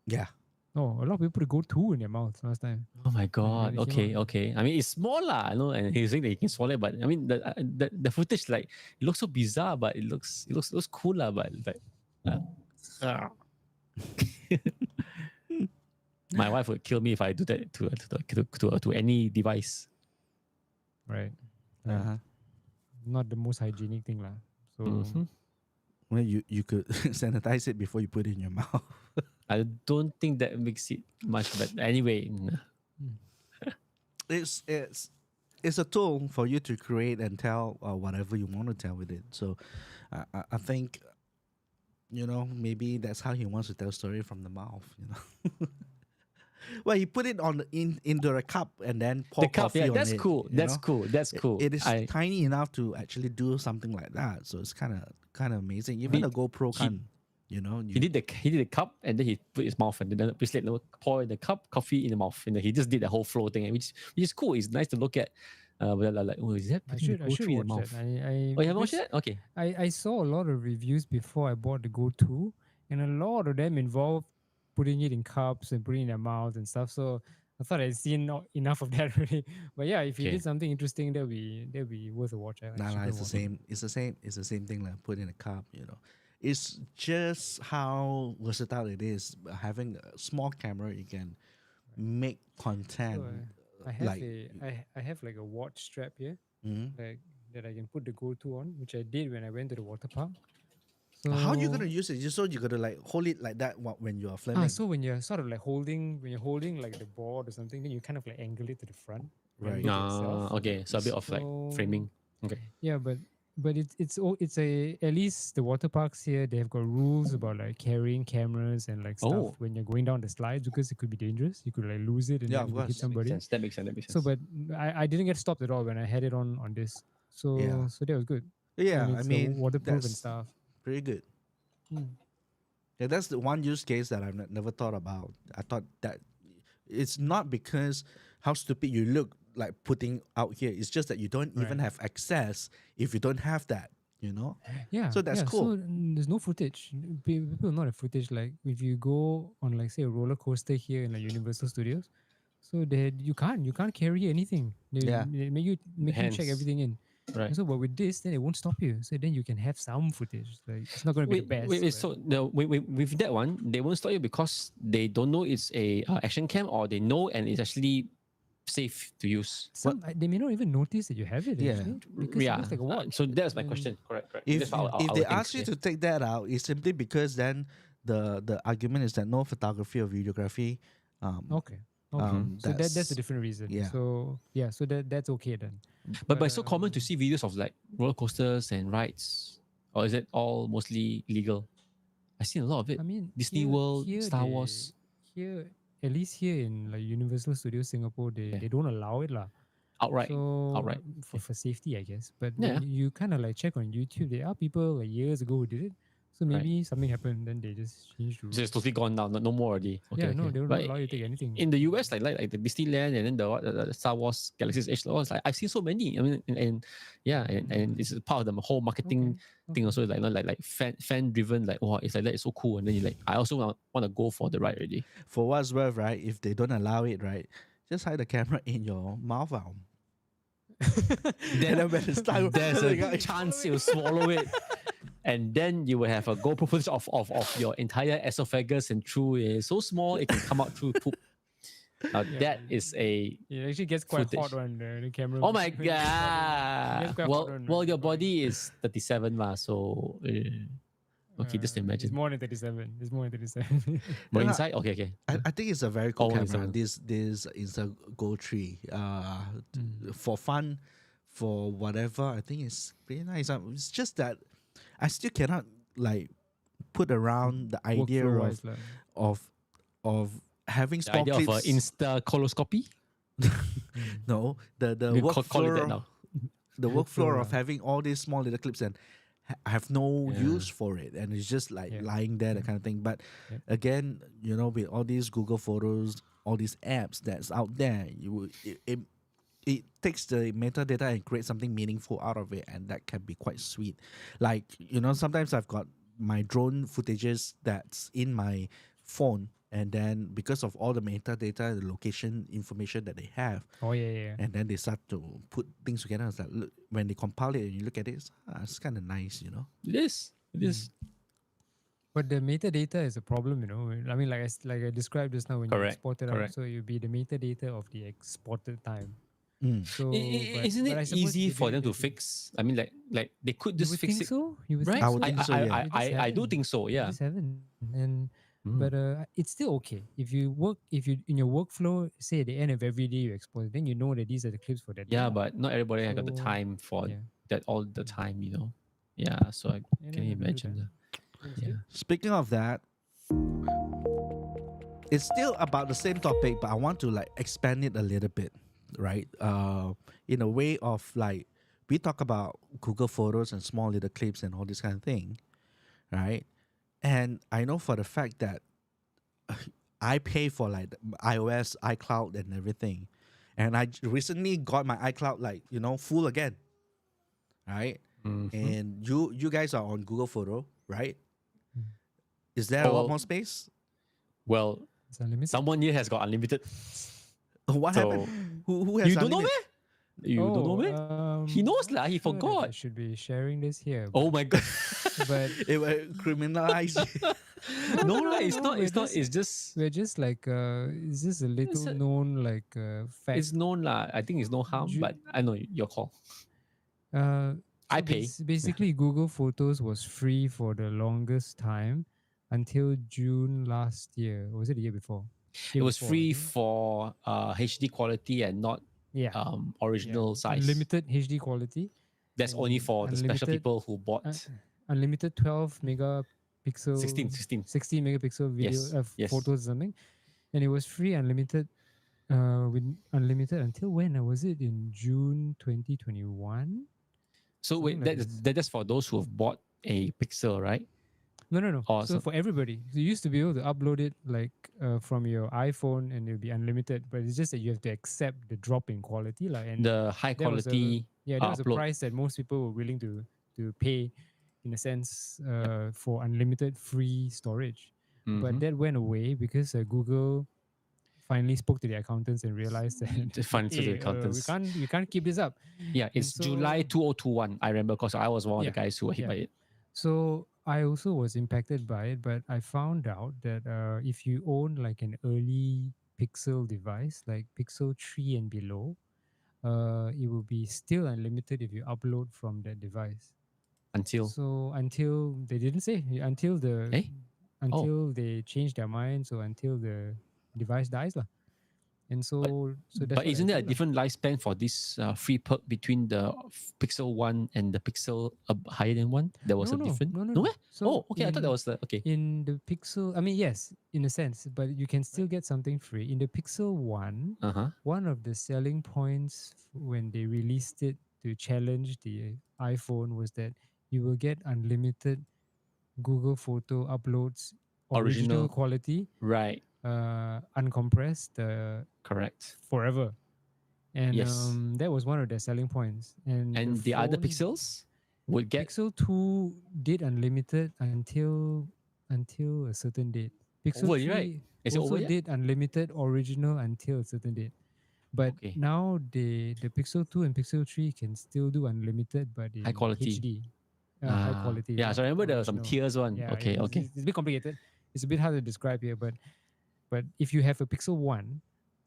yeah. a lot of people put a Go 2 in their mouth last time. Oh my god! they came Okay, out. okay. I mean, it's small lah, and he's saying that he can swallow it, but I mean, the footage like it looks so bizarre, but it looks cool lah, but like. My wife would kill me if I do that to any device. Right. Uh-huh. Not the most hygienic thing lah. So Mhm. Well, you could sanitize it before you put it in your mouth. I don't think that makes it much better. Anyway, It's a tool for you to create and tell whatever you want to tell with it. So I think maybe that's how he wants to tell story from the mouth. Well, he put it into a cup and then pour the cup, coffee yeah, on that's it. cool. That's cool. That's cool. It is I, tiny enough to actually do something like that. So it's kind of amazing. Even the GoPro he- can't. he did the cup and then he put his mouth and then obviously pour in the cup, coffee in the mouth, and then he just did the whole flow thing, which is cool. It's nice to look at. But like, oh, is that I putting the should GoPro in the watch mouth? that. Oh, you haven't watched because that? Okay. I saw a lot of reviews before I bought the Go 2, and a lot of them involved putting it in cups and putting it in their mouth and stuff. So I thought I'd seen enough of that already. But yeah, if you Okay. did something interesting, that'd be worth a watch. I Nah, should nah, go it's the watch it. same. It's the same thing like put in a cup. It's just how versatile it is. Having a small camera, you can make content. So, I have like, I have like a watch strap here, mhm. like that I can put the Go 2 on, which I did when I went to the water park. So How you gonna use it? You gotta like hold it like that when you are filming. so when you're sort of like holding like the board or something, then you kind of like angle it to the front. and Right. look at yourself. Okay. So a bit of like framing. Okay. Yeah, but it's a at least the water parks here, they have got rules about like carrying cameras and like stuff Oh. when you're going down the slides, because it could be dangerous. You could like lose it and Yeah, then of you could hit course. somebody. That makes sense. So but I didn't get stopped at all when I had it on this. So Yeah. so that was good. Yeah, and I it's, mean waterproof and that's stuff. pretty good. Mm. Yeah, that's the one use case that I've never thought about. I thought that it's not because how stupid you look like putting out here. It's just that you don't even Right. have access if you don't have that. Yeah. So that's cool. So there's no footage. People not have footage. Like if you go on like say a roller coaster here in like Universal Studios, so you can't carry anything. Yeah. They make you check Hands. everything in. Right. And so but with this, then it won't stop you. So then you can have some footage. Like it's not going to be the best. Wait, but- so with that one, they won't stop you because they don't know it's a action cam, or they know and it's actually safe to use. they may not even notice that you have it. Yeah. Actually, because it looks like a watch. So that's my And- question. Correct. If That's what if I they would think, ask you yeah. to take that out, it's simply because then the argument is that no photography or videography. Okay. So that's that's- a different reason. yeah. So yeah, so that's okay then. But it's so common to see videos of like roller coasters and rides, or is it all mostly legal? I've seen a lot of it. I mean, Disney World, Star they- Wars. Here, at least here in like Universal Studios Singapore, they don't allow it lah. Outright. So outright. for safety, I guess. But Yeah. when you kind of like check on YouTube, there are people like years ago who did it. So Right. maybe something happened, then they just changed the So rules. it's totally gone now. No more already. Okay, Yeah, no, okay. they don't But allow you to take anything. in the US, like the Disneyland and then the Star Wars Galaxy's Edge, it's like I've seen so many. I mean, and it's part of the whole marketing thing also. Like fan driven. Like wow, it's like that. It's so cool. And then you like, I also want to go for the ride already. For what's worth, right? If they don't allow it, right, just hide the camera in your mouth out. Then when it's time, There's the a guy- chance you'll swallow it. And then you will have a GoPro footage of your entire esophagus and through it. So small it can come out through poop. Now that is a It actually gets quite footage. hot when the camera. oh my when it's recording. It gets god. quite Well, hot when well, it's your recording. body is 37 ma, so okay, just It's imagine. more than 37. It's more than 37. But Yeah. inside, okay. I think it's a very cool Oh, it's camera. a- This is a Go 3. For fun, for whatever. I think it's pretty nice. It's just that I still cannot like put around the idea Workflow-wise of lah. of having The small idea of clips. Insta coloscopy. No, the We call it that workflow, now. the Workflow, workflow of lah. having all these small little clips and have no Yeah. use for it, and it's just like Yeah. lying there, that kind of thing. But Yep. again, with all these Google Photos, all these apps that's out there, it takes the metadata and creates something meaningful out of it, and that can be quite sweet. Like sometimes I've got my drone footages that's in my phone, and then because of all the metadata, the location information that they have, Oh yeah. and then they start to put things together. It's like, look, when they compile it and you look at it, it's kind of nice. It is. It is. But the metadata is a problem, I mean, like I described just now when you Correct, export it out. correct. So you'll be the metadata of the exported time. Mm. So, Isn't but I it suppose easy they for do- them they to do. fix? I mean, like they could You just would fix think it, so. You would right? think I would so. think so, yeah. They just I do haven't. think so. They Yeah. just haven't. And Mm. but it's still okay if you in your workflow. Say at the end of every day you export it, then you know that these are the clips for that day. Yeah, lah. but not everybody has got the So, time for yeah. that all the Mm. time, you know. Yeah, so I Yeah, can no, no, don't do imagine. that. It's Yeah. good. Speaking of that, it's still about the same topic, but I want to like expand it a little bit, right? In a way of like we talk about Google Photos and small little clips and all this kind of thing, right? And I know for the fact that I pay for like the iOS, iCloud, and everything, and I recently got my iCloud like full again, right? Mhm. And you guys are on Google Photo, right? Mm. Is there a Oh, lot well, more space? Well, It's unlimited. someone here has got unlimited. What So happened? Who has you don't know unlimited? me? You don't know me? He knows not lah. He sure that I forgot. should be sharing this here. Oh but- my god. But It will criminalize you. no, no, right? It's no, not. It's we're not. just- It's just. we're just like it's just a little a- known like fact. It's known lah. I think it's no harm, Ju- but I know your call. Uh, I so pay. Basically, Google Photos was free for the longest time until June last year. Or was it the year before? It Year was before, I free think. for HD quality and not Yeah. original size. Unlimited HD quality. That's only and for the special unlimited- people who bought Unlimited 12 megapixel 16. 60 megapixel video Yes, yes. photos or something, and it was free unlimited with unlimited until when was it in June 2021? So wait, Something like that's for those who have bought a Pixel, right? No. Oh, So so- for everybody, so you used to be able to upload it like from your iPhone and it'll be unlimited, but it's just that you have to accept the drop in quality, like, and The high that was a- quality. that was a upload. price that most people were willing to pay, in a sense, for unlimited free storage. But Mhm. that went away because Google finally spoke to the accountants and realized that Just finally to the "Hey, accountants. we can't keep this up. Yeah, it's July so- 2021. I remember because I was one of Yeah, the guys who were hit yeah. by it. So I also was impacted by it, but I found out that if you own like an early Pixel device, like Pixel 3 and below, it will be still unlimited if you upload from that device. Until So until they didn't say until the Eh? until they change their minds or until the device dies lah. And so that's but what I isn't there a feel lah. different lifespan for this free perk between the Pixel 1 and the Pixel higher than 1? There was a different. No, meh? So Oh, okay. I thought that in- was the okay. in the Pixel. I mean, yes, in a sense, but you can still get something free in the Pixel 1. Uh-huh. One of the selling points when they released it to challenge the iPhone was that you will get unlimited Google Photo uploads, Original. original quality, Right. uncompressed, Correct. forever. And Yes. that was one of their selling points. And And the other phone- Pixels would get Pixel 2 did unlimited until a certain date. Pixel Over 3 already, right? Is it also over yet? did unlimited original until a certain date. But Okay. now the Pixel 2 and Pixel 3 can still do unlimited, but in High quality. HD. High quality. Yeah, not so I remember there were some original. tiers one. Yeah, Okay, it's, okay. It's a bit complicated. It's a bit hard to describe here, but if you have a Pixel 1,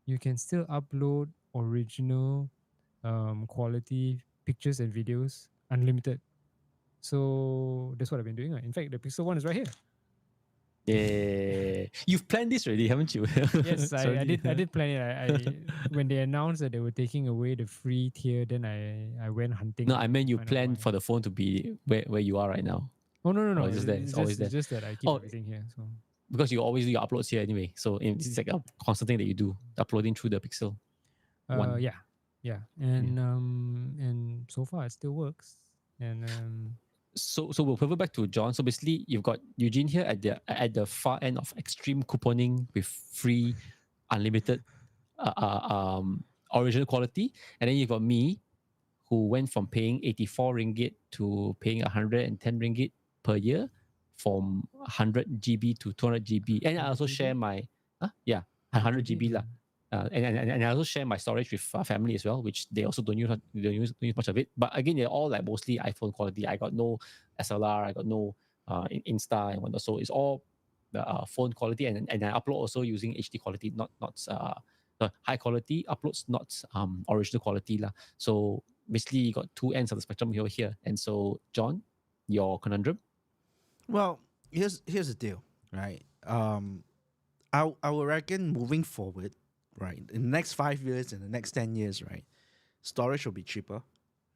you can still upload original quality pictures and videos unlimited. So that's what I've been doing. In fact, the Pixel 1 is right here. Yeah. You've planned this already, haven't you? Yes, I Sorry. did plan it. I when they announced that they were taking away the free tier, then I went hunting. No, I meant you find out planned why. for the phone to be where you are right now. Oh no. Oh, it's just there, it's always It's just that I keep Oh. everything here. So Because you always do your uploads here anyway. So it's like a constant thing that you do, uploading through the Pixel. One. yeah, and so far it still works. And So we'll pivot back to John. So basically, you've got Eugene here at the far end of extreme couponing with free, unlimited, original quality, and then you've got me, who went from paying 84 ringgit to paying 110 ringgit per year, from 100 GB to 200 GB, and I also 100 share my 100 GB lah. And I also share my storage with family as well, which they also don't use much of it. But again, they're all like mostly iPhone quality. I got no SLR, I got no Insta and whatnot. So it's all the phone quality, and I upload also using HD quality, not the high quality uploads not original quality lah. So basically, you got two ends of the spectrum here. And so, John, your conundrum. Well, here's the deal, right? I would reckon moving forward, right, in the next 5 years, in the next 10 years, right, storage will be cheaper,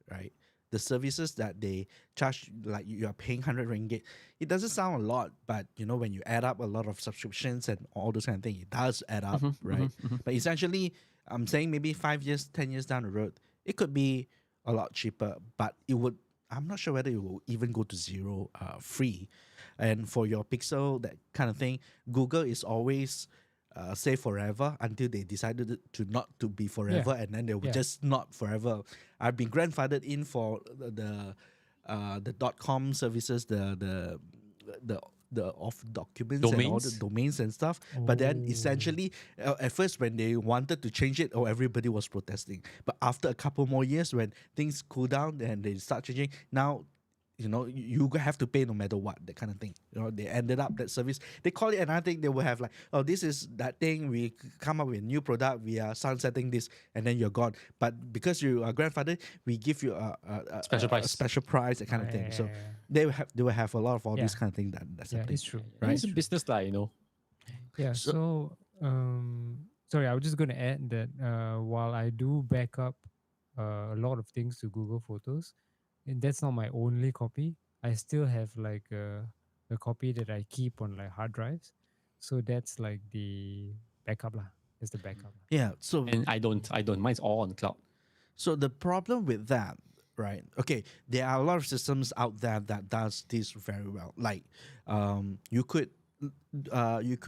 right? The services that they charge, like you are paying 100 ringgit, it doesn't sound a lot, but when you add up a lot of subscriptions and all those kind of things, it does add up, right? But essentially, I'm saying maybe 5 years, 10 years down the road, it could be a lot cheaper, but it would. I'm not sure whether it will even go to zero free. And for your Pixel, that kind of thing, Google is always say forever until they decided to not to be forever, and then they will just not forever. I've been grandfathered in for the .com services, the off documents and all the Domains? domains and stuff. But then essentially, at first when they wanted to change it, everybody was protesting. But after a couple more years, when things cool down and they start changing, now you have to pay no matter what, that kind of thing. They ended up that service. They call it another thing. They will have like, oh, this is that thing. We come up with a new product. We are sunsetting this, and then you're gone. But because you are grandfather, we give you a Special price. special price, that kind of thing. So they will have a lot of all these kind of thing that's happening. it's true. Right. It's a business lah, Yeah. So, sorry, I was just going to add that while I do back up a lot of things to Google Photos, and that's not my only copy. I still have like a copy that I keep on like hard drives. So that's like the backup lah. That's the backup. Yeah. So And I don't. Mine's all on the cloud. So the problem with that, right? Okay, there are a lot of systems out there that does this very well. Like, you could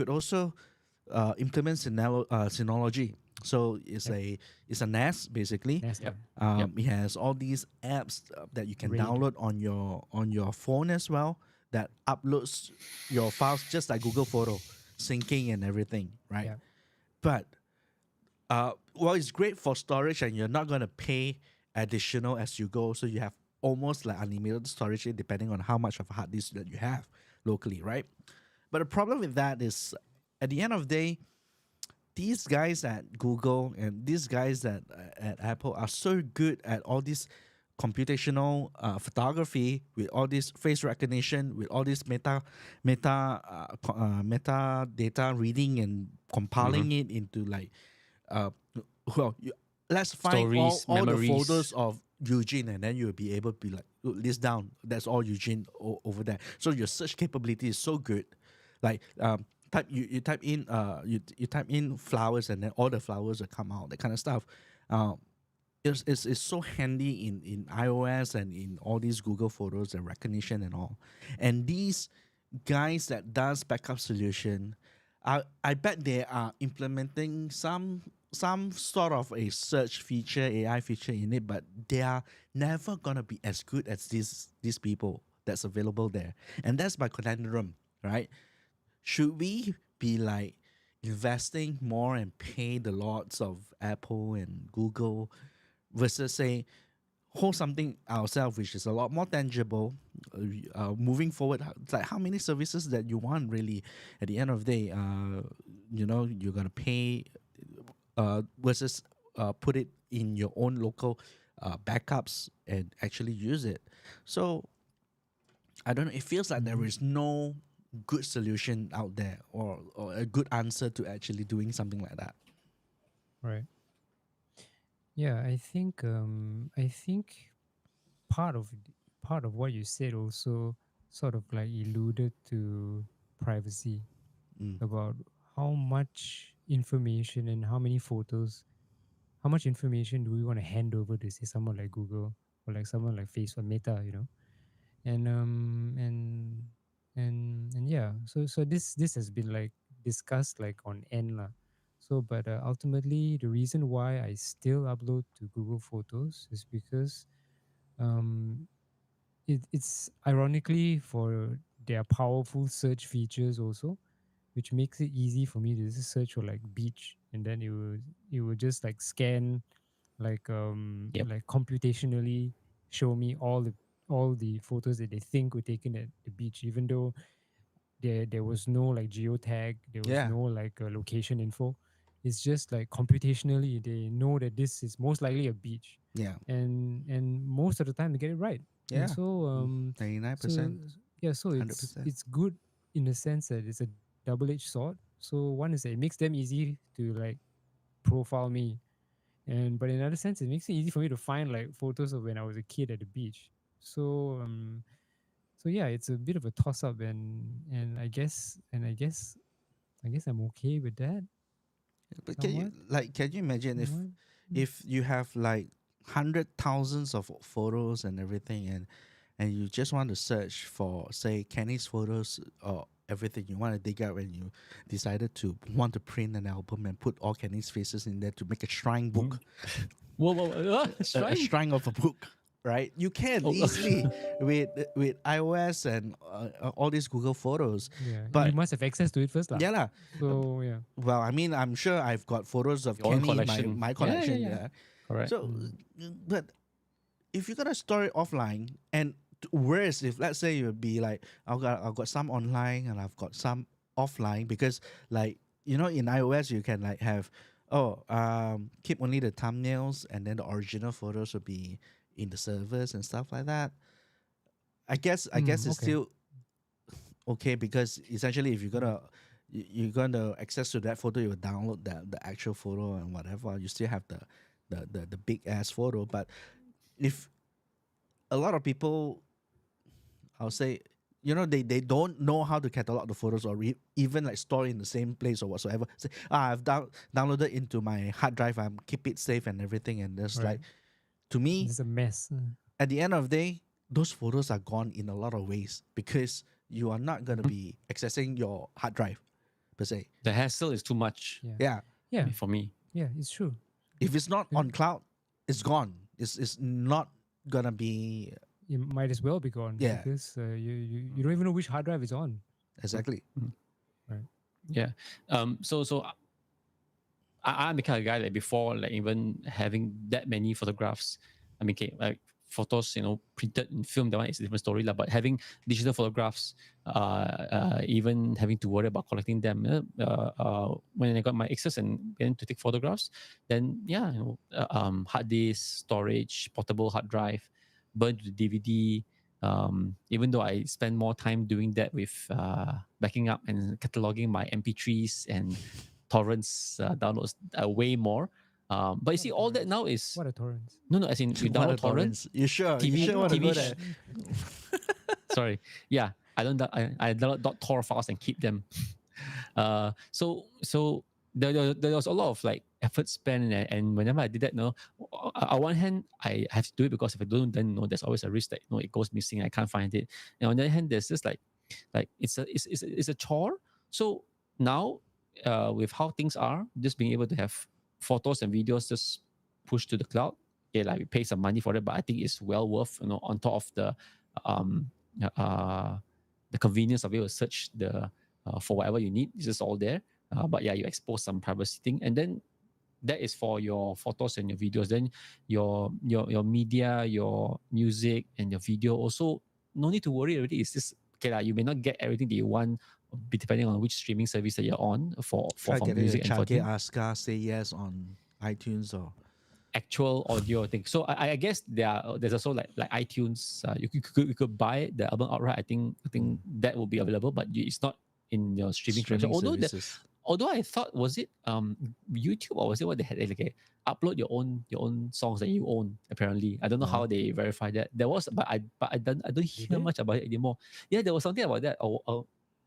also implement Synology. So it's a NAS basically. That's Yep. It has all these apps that you can Raid. download on your phone as well, that uploads your files just like Google Photo, syncing and everything, right? Yeah. But well, it's great for storage, and you're not gonna pay additional as you go, so you have almost like unlimited storage depending on how much of a hard disk that you have locally, right? But the problem with that is, at the end of the day, these guys at Google and these guys at Apple are so good at all this computational photography, with all this face recognition, with all this meta data reading and compiling it into like let's find Stories, all the memories. photos of Eugene, and then you'll be able to be like, list down, that's all Eugene over there. So your search capability is so good. Like you type in flowers, and then all the flowers will come out, that kind of stuff. It's so handy in iOS and in all these Google Photos and recognition and all. And these guys that does backup solution, I bet they are implementing some sort of a search feature, AI feature in it, but they are never gonna be as good as these people that's available there. And that's my conundrum, right? Should we be like investing more and pay the lots of Apple and Google, versus say hold something ourselves, which is a lot more tangible, moving forward? It's like, how many services that you want really at the end of the day, you're gonna pay versus put it in your own local backups and actually use it. So I don't know, it feels like there is no good solution out there, or a good answer to actually doing something like that. Right. Yeah, I think part of what you said also sort of like alluded to privacy, about how much information and how many photos, how much information do we want to hand over to say someone like Google or like someone like Facebook, Meta, and yeah, so this has been like discussed like on end lah. So, but ultimately, the reason why I still upload to Google Photos is because it's ironically for their powerful search features also, which makes it easy for me to just search for like beach, and then it will just like scan like Yep. like computationally show me all the photos that they think were taken at the beach, even though there was no like geotag, there was Yeah. no like location info. It's just like computationally they know that this is most likely a beach, Yeah. and most of the time they get it right. And Yeah. so 99%, yeah, so 100%. it's good in the sense that it's a double-edged sword. So one is that it makes them easy to like profile me, and but in another sense it makes it easy for me to find like photos of when I was a kid at the beach. So so yeah, it's a bit of a toss up, and I guess I'm okay with that But somewhat. can you imagine Somewhat. if you have like hundred thousands of photos and everything, and you just want to search for, say, Kenny's photos or everything you want to dig out, and you decided to want to print an album and put all Kenny's faces in there to make a shrine book, Whoa, a shrine. shrine of a book, right? You can Oh, easily with iOS and all these Google Photos. Yeah, But you must have access to it first, lah. yeah, lah. So yeah, Well, I mean, I'm sure I've got photos of Your own Kenny in collection. my Yeah, collection. yeah. Yeah. Correct. So, but if you're gonna store it offline, and worse, if let's say you'd be like, I've got some online and I've got some offline, because like in iOS you can like have keep only the thumbnails, and then the original photos will be in the servers and stuff like that. I guess it's okay. still okay, because essentially if you're gonna access to that photo, you will download the actual photo and whatever. You still have the big ass photo. But if a lot of people, I'll say, they don't know how to catalog the photos, or even like store in the same place or whatsoever. Say, I've downloaded into my hard drive, I'm keep it safe and everything, and there's Right. like, to me, It's a mess. at the end of the day, those photos are gone in a lot of ways, because you are not gonna be accessing your hard drive per se. The hassle is too much Yeah. Yeah. Yeah. for me. Yeah. It's true. If it's not on cloud, it's gone. It's not gonna be It might as well be gone. Yeah. Because you don't even know which hard drive it's on. exactly. Yeah. So I'm the kind of guy that before like even having that many photographs, I mean, okay, like photos, printed and filmed, that one is a different story lah. But having digital photographs, even having to worry about collecting them, when I got my access and began to take photographs, then yeah, hard disk storage, portable hard drive, burn to the DVD. Even though I spend more time doing that with backing up and cataloging my MP3s and torrents downloads way more. But you see, all that now is What are torrents? no, as in you What are download torrents. You sure? TV you sure want to go TV there? Sorry, yeah, I don't. I download .tor files and keep them. So there was a lot of like effort spent, and whenever I did that, on one hand I have to do it because if I don't, then there's always a risk that it goes missing. I can't find it. And on the other hand, there's just like it's a chore. So now, with how things are, just being able to have photos and videos just pushed to the cloud, yeah, like we pay some money for it, but I think it's well worth, on top of the convenience of being able to search for whatever you need. It's just all there. But yeah, you expose some privacy thing, and then that is for your photos and your videos. Then your media, your music, and your video also, no need to worry already. It's just okay lah. You may not get everything that you want, depending on which streaming service that you're on for Try getting music and for Chage thing. Aska say yes on iTunes or Actual audio thing. So I guess there's also like iTunes. You could buy the album outright. I think that will be available, but it's not in your streaming collection. services. Although I thought, was it YouTube, or was it what they had, like upload your own songs that you own? Apparently, I don't know how they verify that. There was, but I don't hear they? much about it anymore. Yeah, there was something about that.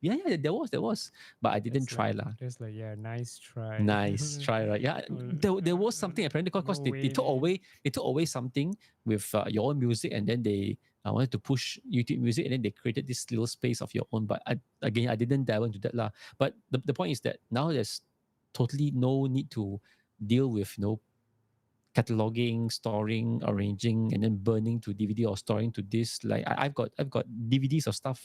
Yeah, there was, but I didn't try lah. Just like, yeah, nice try. Nice try, right? Yeah, there was something apparently, because No they took way. away something with your own music, and then they wanted to push YouTube music, and then they created this little space of your own. But I didn't dive into that lah. But the point is that now there's totally no need to deal with cataloging, storing, arranging, and then burning to DVD or storing to disc. Like I've got DVDs of stuff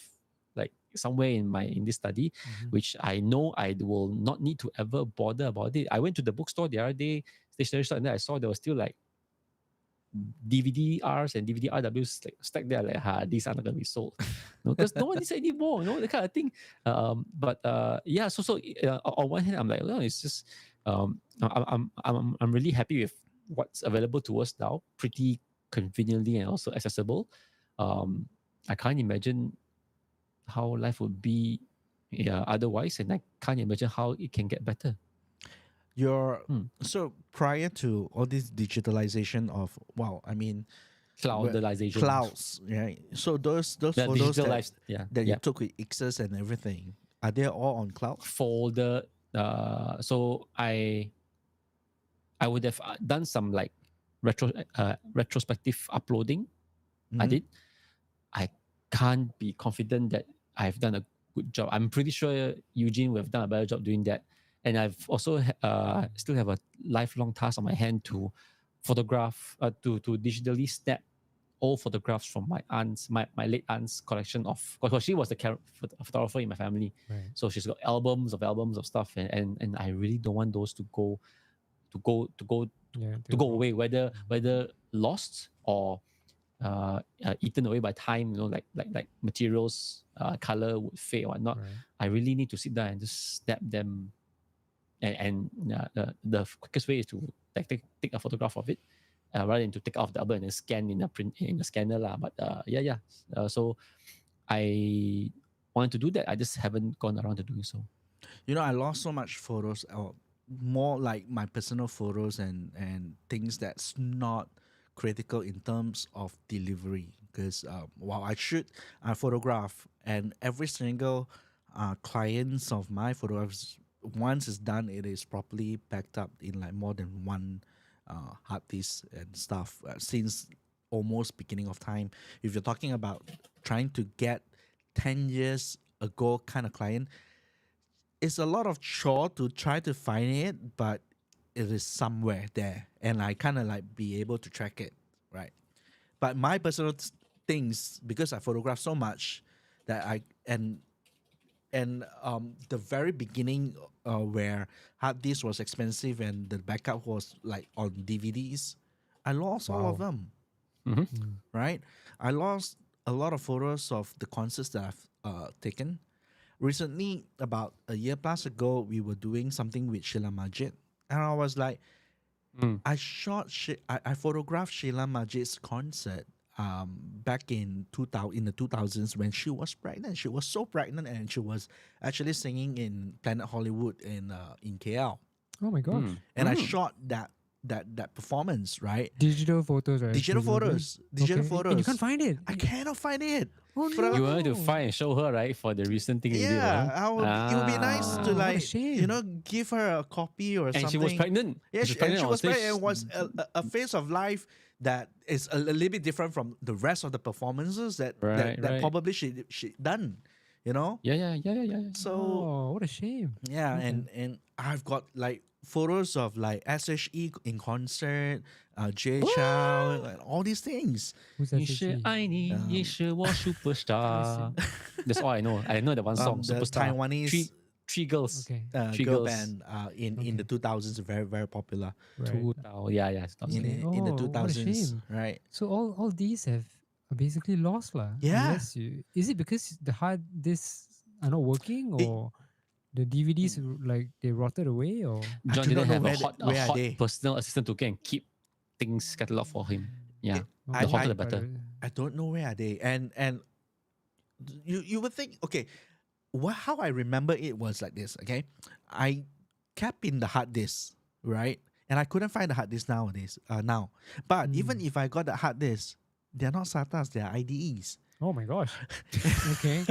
like somewhere in this study, which I know I will not need to ever bother about it. I went to the bookstore the other day, stationery store, and then I saw there was still like DVD-Rs and DVD-RWs like stacked there. Like, these are not going to be sold, because no one needs it anymore. That kind of thing. Yeah. So on one hand, I'm like, it's just I'm really happy with what's available to us now, pretty conveniently and also accessible. I can't imagine how life would be otherwise, and I can't imagine how it can get better. Your Hmm. so prior to all this digitalization of Cloudalization. clouds, right? So those The photos digital that, life, that you took with Ixus and everything, are they all on cloud? folder. So I would have done some like retrospective uploading. I Mhm. did. I can't be confident that I've done a good job. I'm pretty sure Eugene would have done a better job doing that. And I've also still have a lifelong task on my hand to photograph, to digitally snap all photographs from my aunt's, my late aunt's collection of, because she was the photographer in my family. Right. So she's got albums of stuff, and I really don't want those to go Yeah. to go away, whether lost or eaten away by time, like materials, color would fade or whatnot. Right. I really need to sit down and just snap them, and the quickest way is to like take a photograph of it, rather than to take off the album and then scan in a scanner lah. But so I wanted to do that. I just haven't gone around to doing so. I lost so much photos, or more like my personal photos and things that's not critical in terms of delivery. Because while I shoot, I photograph, and every single clients of my photographs, once it's done, it is properly packed up in like more than one hard disk and stuff. Since almost beginning of time, if you're talking about trying to get 10 years ago kind of client, it's a lot of chore to try to find it, but it is somewhere there, and I kind of like be able to track it, right? But my personal things, because I photograph so much, that I and the very beginning, where hard disk was expensive and the backup was like on DVDs, I lost all of Wow. them, Mm. right? I lost a lot of photos of the concerts that I've taken. Recently, about a year plus ago, we were doing something with Sheila Majid, and I was like, Mm. I photographed Sheila Majid's concert back in 2000, in the 2000s, when she was pregnant. She was so pregnant, and she was actually singing in Planet Hollywood in KL. Oh my gosh. Mm. And I Mm. shot that performance, right? Digital photos, right? Digital presumably? photos, digital Okay. photos. And you can't find it. I cannot find it. Oh For the- no. You wanted to find and show her, right, for the recent thing you did, Yeah, huh? it would be nice Ah, to what a like shame. give her a copy or And something. she was pregnant. Yeah, She was and pregnant she on was stage. pregnant, and was a phase of life that is a little bit different from the rest of the performances that Right. probably she done, Yeah. So Oh, what a shame. yeah, Okay. and I've got like photos of like SHE in concert, Jay What? Chow, and all these things. Who's 你 that? 是爱你， Um, 也是我 superstar. That's all I know. I know that one song, the Superstar. Taiwanese Three girls. Okay. Three girl girls. band in the 2000s, very very popular. Right. 2000. Yeah. In, 2000. Okay. in the Oh, what a 2000s, shame. right? So all these have are basically lost lah. Yeah. Is it because the hard disks are not working, It- or the DVDs like they rotted away, or I John do not didn't know have where a they- hot, where are they? personal assistant to go and keep things cataloged for him. Yeah. I- The hotter I- the better. I don't know where are they, and you would think, okay, how I remember it was like this. Okay, I kept in the hard disk, right, and I couldn't find the hard disk nowadays. But even if I got the hard disk, they're not SATAs, they're IDEs, Oh my gosh. Okay.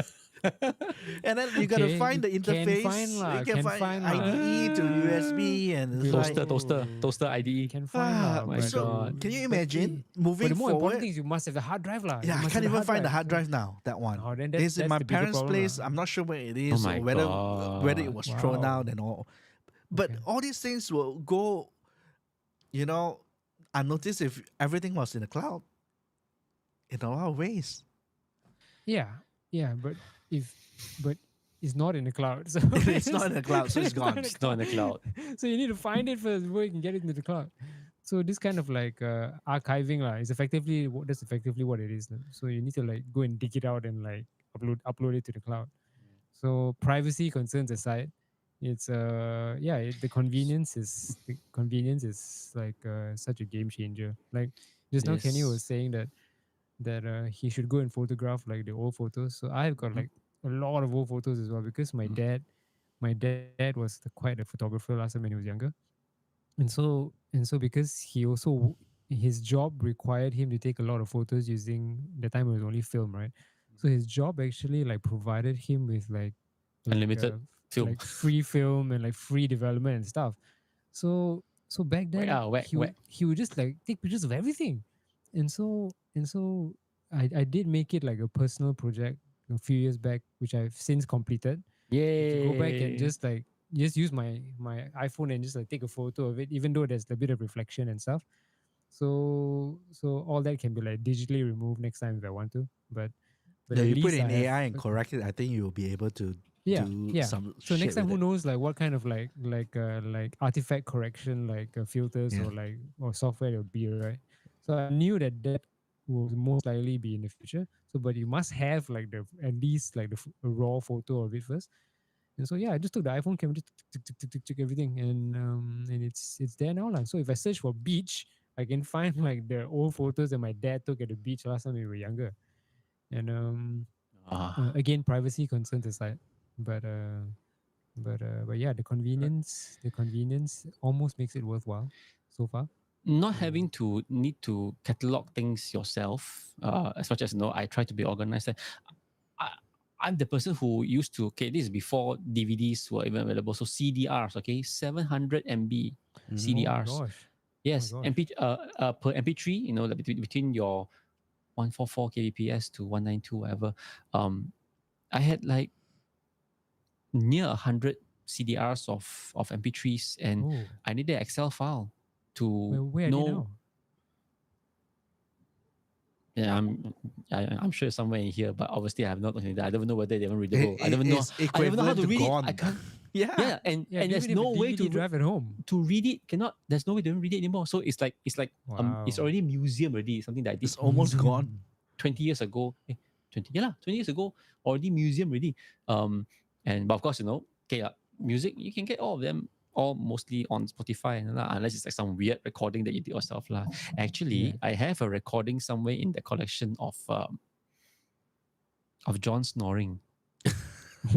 and then you gotta Okay, find the you can interface. find lah, You can can find find lah. IDE to USB, and it's Toaster, like, Toaster IDE. Can find lah. my but- so God. can you but imagine But moving the more important forward? thing is you must have the hard drive lah. Yeah, I can't even find the hard drive now. That one. Oh, then It's in that's my the bigger parents' problem place. lah. I'm not sure where it is, my or whether it God. was thrown Wow. out and all. But Okay. all these things will go, unnoticed if everything was in the cloud. In a lot of ways. Yeah, but it's not in the cloud. So It's not in the cloud, so it's gone. It's not in the cloud. So you need to find it first before you can get it into the cloud. So this kind of like archiving is that's effectively what it is. Lah. So you need to like go and dig it out and like upload it to the cloud. So privacy concerns aside, it's the convenience is like such a game changer. Like just now Kenny was Yes. saying that he should go and photograph like the old photos. So I've got Mhm. like a lot of old photos as well because my dad was quite a photographer last time when he was younger. And so because his job required him to take a lot of photos using the time it was only film, right? So his job actually like provided him with like Unlimited film. like free film and like free development and stuff. So back Whack, then whack, whack. he would just like take pictures of everything. And so I did make it like a personal project a few years back, which I've since completed, to go back and Yay. just use my iPhone and just like take a photo of it, even though there's a bit of reflection and stuff. So all that can be like digitally removed next time if I want to. But Yeah, at you put least in I have AI and correct it. I think you'll be able to yeah, do yeah. some So next shit time, with who it. knows like what kind of like artifact correction filters Yeah. or software it would be, right? So I knew that will most likely be in the future. So but you must have like the at least like a raw photo of it first. And so yeah, I just took the iPhone camera, just tick everything, and it's there now lah. So if I search for beach, I can find like the old photos that my dad took at the beach last time we were younger. And Ah. again, privacy concerns aside, but but yeah, the convenience almost makes it worthwhile so far. Not So having to need to catalog things yourself, as much as I try to be organized. I, I'm the person who used to, okay, this is before DVDs were even available. So CDRs, okay, 700 MB Mhm. oh my CDRs. gosh, oh my Yes, gosh, per MP3, like between your 144 kbps to 192, whatever. I had like near 100 CDRs of MP3s, and oh, I needed an Excel file to where are they know. now? Yeah, I'm sure somewhere in here, but obviously I have not looked into that. I don't know whether they're even It, readable. it is I don't even know how equivalent to to read it. gone. I can't. Yeah. Yeah, and Yeah, do you there's even have no a way DVD drive at home? to read it. Cannot. There's no way to read it anymore. So it's like it's Wow. already museum already. Something that I did It's almost gone. 20 years ago. 20 years ago, already museum already. But of course, okay, music, you can get all of them, all mostly on Spotify, unless it's like some weird recording that you did yourself. Actually, Yeah. I have a recording somewhere in the collection of John snoring.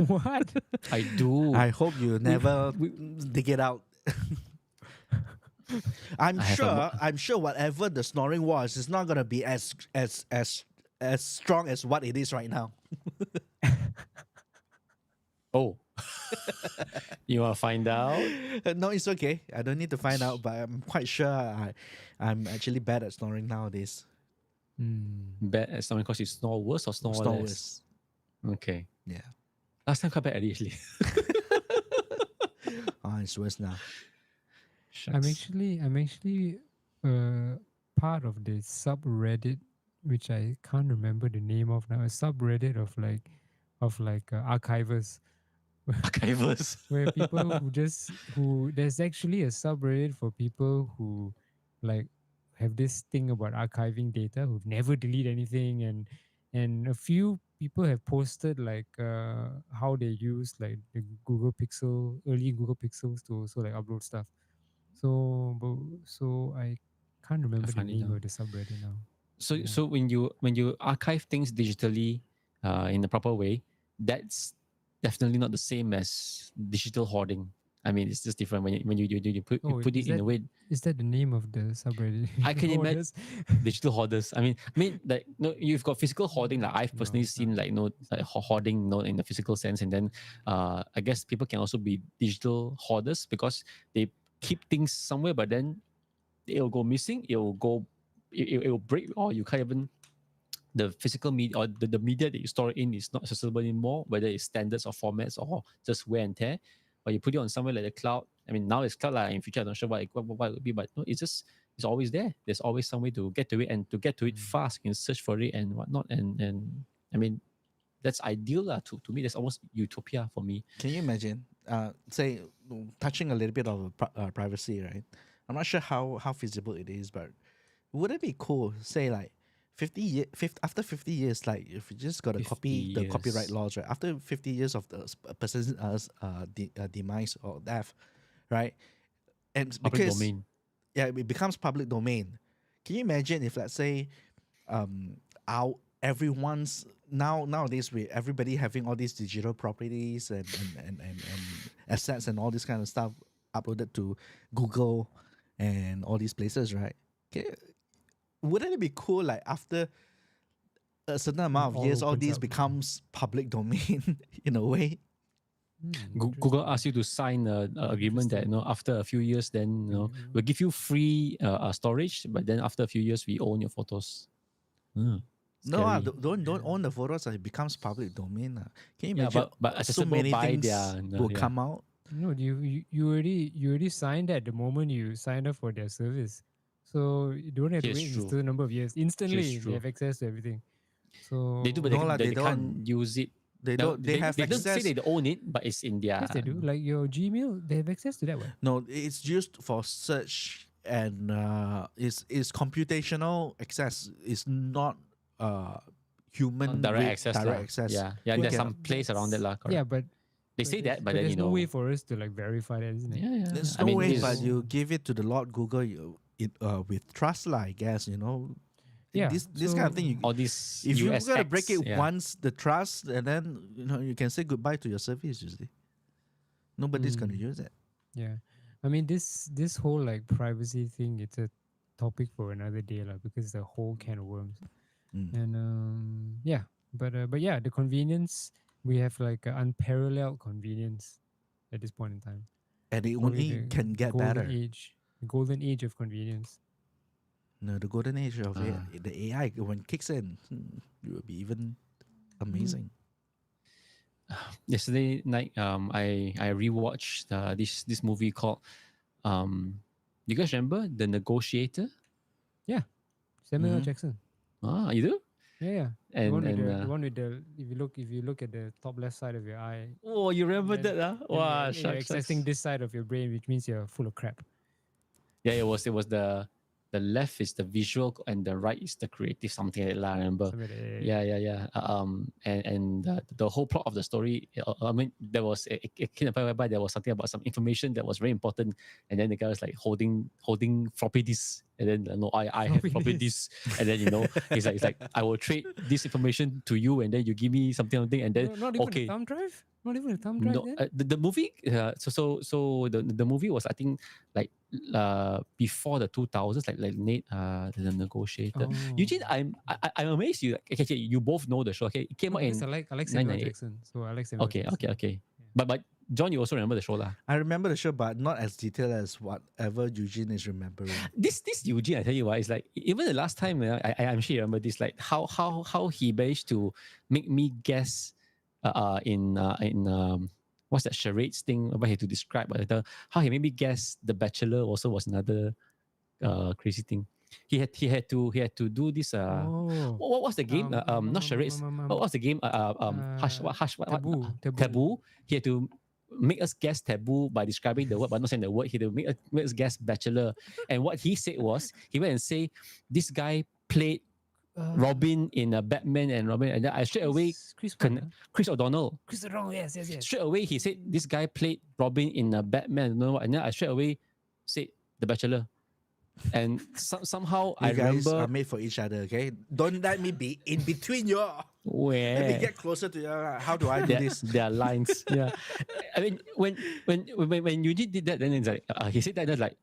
What? I do. I hope you never we- dig it out. I'm I have a sure. I'm sure whatever the snoring was is not gonna be as strong as what it is right now. Oh, you want to find out? No, it's okay. I don't need to find out, but I'm quite sure I'm actually bad at snoring nowadays. Bad at snoring because you snore worse or snore Snore less? worse. Okay. Yeah. Last time quite bad actually. Oh, it's worse now. I'm Shucks. actually part of the subreddit, which I can't remember the name of now. A subreddit of archivers, Archivers. where people who there's actually a subreddit for people who like have this thing about archiving data, who've never delete anything, and a few people have posted like how they use like the early Google Pixels to also like upload stuff. So I can't remember the find it name now. of the subreddit now. So Yeah. so when you archive things digitally, in the proper way, that's definitely not the same as digital hoarding. I mean, it's just different when you put it in a way. Is that the name of the subreddit? I can imagine Hoarders? digital hoarders. I mean, like no, you've got physical hoarding. Like I've No, personally it's seen not. like like hoarding, in the physical sense, and then I guess people can also be digital hoarders because they keep things somewhere, but then it'll go missing. It'll break, or you can't even the physical media or the media that you store it in is not accessible anymore, whether it's standards or formats or just wear and tear. Or you put it on somewhere like the cloud. I mean, now it's cloud. In future, I'm not sure what it would be, but no, it's always there. There's always some way to get to it, and to get to it fast, you can search for it and whatnot. And I mean, that's ideal to me. That's almost utopia for me. Can you imagine? Say touching a little bit of privacy, right? I'm not sure how feasible it is, but would it be cool? Say like after 50 years, like if you just got to 50 copy the copyright years. laws, right? After 50 years of the person's demise or death, right? And Public because domain. yeah, it becomes public domain. Can you imagine if, let's say, our everyone's nowadays with everybody having all these digital properties and assets and all this kind of stuff uploaded to Google and all these places, right? Okay, wouldn't it be cool, like after a certain amount of all years, all opens these up. becomes public domain in a way? Google Interesting. asks you to sign a agreement that Interesting. after a few years, then Mm. we'll give you free storage, but then after a few years, we own your photos. No, Scary. don't own the photos. It becomes public domain. Can you Yeah, imagine? but So accessible many by things their will yeah. come out. No, you already signed that the moment you signed up for their service, so you don't have to Here's wait a true. certain number of years. Instantly, true. they have access to everything. So They do, but No they, lah, they, they they can't use it. They No, don't. They have they don't say access. they own it, but it's in their. yes, they do. Like your Gmail, they have access to that one. No, it's used for search and is computational access. It's not human direct way- access. direct lah. access. Yeah, yeah. You There's can- some place around that, lah. Yeah, Correct. They say there's- that, but then there's you no know. way for us to like verify that, isn't it? Yeah, yeah. There's I no mean, way, this but is- you give it to the Lord Google, with trust, lah. I guess Yeah, This kind of thing. all these. If you're USX, gonna break it yeah. once, the trust, and then you can say goodbye to your service. You see, nobody's gonna use it. Yeah, I mean this whole like privacy thing, it's a topic for another day, lah, because the whole can of worms. Mm. And yeah, but yeah, the convenience, we have like unparalleled convenience at this point in time. And it Probably only the can get golden better. age, the golden age of convenience. No, the golden age of Ah. the AI when it kicks in, it will be even amazing. Yesterday night, I rewatched this movie called you guys remember The Negotiator? Samuel L. Mhm. Jackson. You do? Yeah. The And one with and the one with the if you look at the top left side of your eye, oh, you remember then- that? then Wow, you're accessing this side of your brain, which means you're full of crap. Yeah, it was the left is the visual and the right is the creative, something like that. I remember. Something like that, Yeah. And the whole plot of the story. I mean, there was a kind of whereby there was something about some information that was very important, and then the guy was like holding floppy disks, and then no, I have Floppy floppy disks, and then he's like I will trade this information to you, and then you give me something, and then Not even okay. a thumb drive. Not even a thumb drive. No, then? the movie. So the movie was, I think, like before the 2000s, like Nate, the Negotiator. Oh. Eugene, I'm amazed. Okay, you both know the show. Okay, it came No, out because in. I like Samuel 998. Jackson, so I like Samuel. Okay, Jackson. But John, you also remember the show, lah. I remember the show, but not as detailed as whatever Eugene is remembering. This Eugene, I tell you what, it's like even the last time I'm sure you remember this, like how he managed to make me guess in what's that charades thing where he had to describe how he made me guess The Bachelor also was another crazy thing. He had to do this Oh. what was the game? Not charades. What was the game? Hush what Taboo. taboo. He had to make us guess taboo by describing the word but not saying the word. He had to make us guess bachelor. And what he said was, he went and say this guy played Robin in a Batman and Robin, and then I straight away Chris Chris O'Donnell. Chris O'Donnell. Yes. Straight away he said this guy played Robin in a Batman, and then I straight away said The Bachelor. And somehow You I guys remember are made for each other, okay? Don't let me be in between you. Let me where get closer to you. How do I do there, this? there are lines. Yeah, I mean when Eugene did that, then it's like he said that, that's like,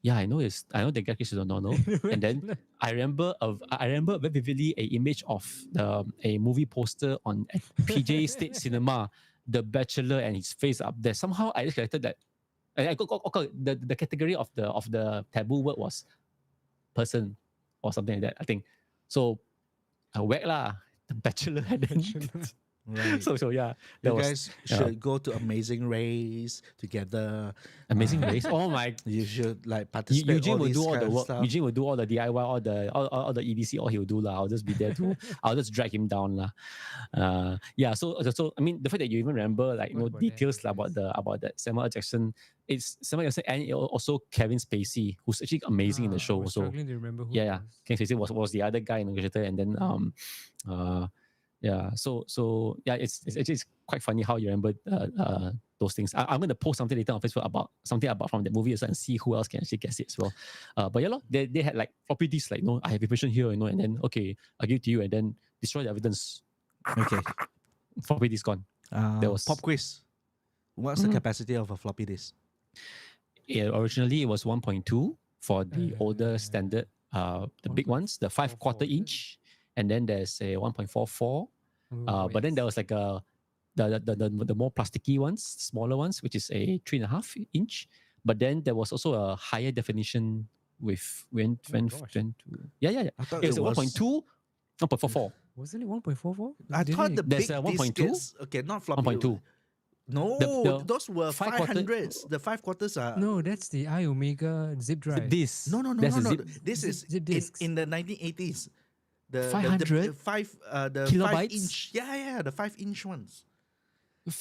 yeah, I know the guy Chris O'Donnell. And then I remember very vividly a image of a movie poster on PJ State Cinema, The Bachelor, and his face up there. Somehow I just collected that. And I got the category of the taboo word was person or something like that, I think. So I whack lah, The Bachelor, and then Right. So yeah, You that was guys should go to Amazing Race together. amazing race. Oh my. You should like participate Eugene all will these do all kind the of work. stuff. Eugene will do all the DIY, all the EDC, all he will do lah. I'll just be there too. I'll just drag him down lah. Yeah. So I mean, the fact that you even remember like What about details that? about that Samuel L. Jackson, it's Samuel L. Jackson and also Kevin Spacey, who's actually amazing in the I show. was So struggling to remember who yeah, it yeah. was. Kevin Spacey was the other guy in the and then yeah. So yeah, it's actually quite funny how you remember those things. I'm going to post something later on Facebook about something about from the movie as well and see who else can actually guess it as well. But yeah, they had like floppy disks, like I have information here, and then okay, I'll give it to you, and then destroy the evidence. Okay. Floppy disk gone. was- pop quiz. What's the capacity of a floppy disk? Yeah, originally it was 1.2 for the older standard, the big ones, the 5/4 inch, and then there's a 1.44. But then there was like the more plasticky ones, smaller ones, which is a 3.5 inch. But then there was also a higher definition with gosh. yeah. I thought It was a 1.2, 1.44. Wasn't it 1.44? I thought the There's big a 1.2? discs, okay, not floppy. 1.2. No, The those were 5/4 500s. The 5/4 are No, that's the iOmega zip drive. This No. There's a no. zip- This zip- is zip discs. in the 1980s. The 500 the 5 kilobytes? inch. Yeah, the 5-inch ones. Oh,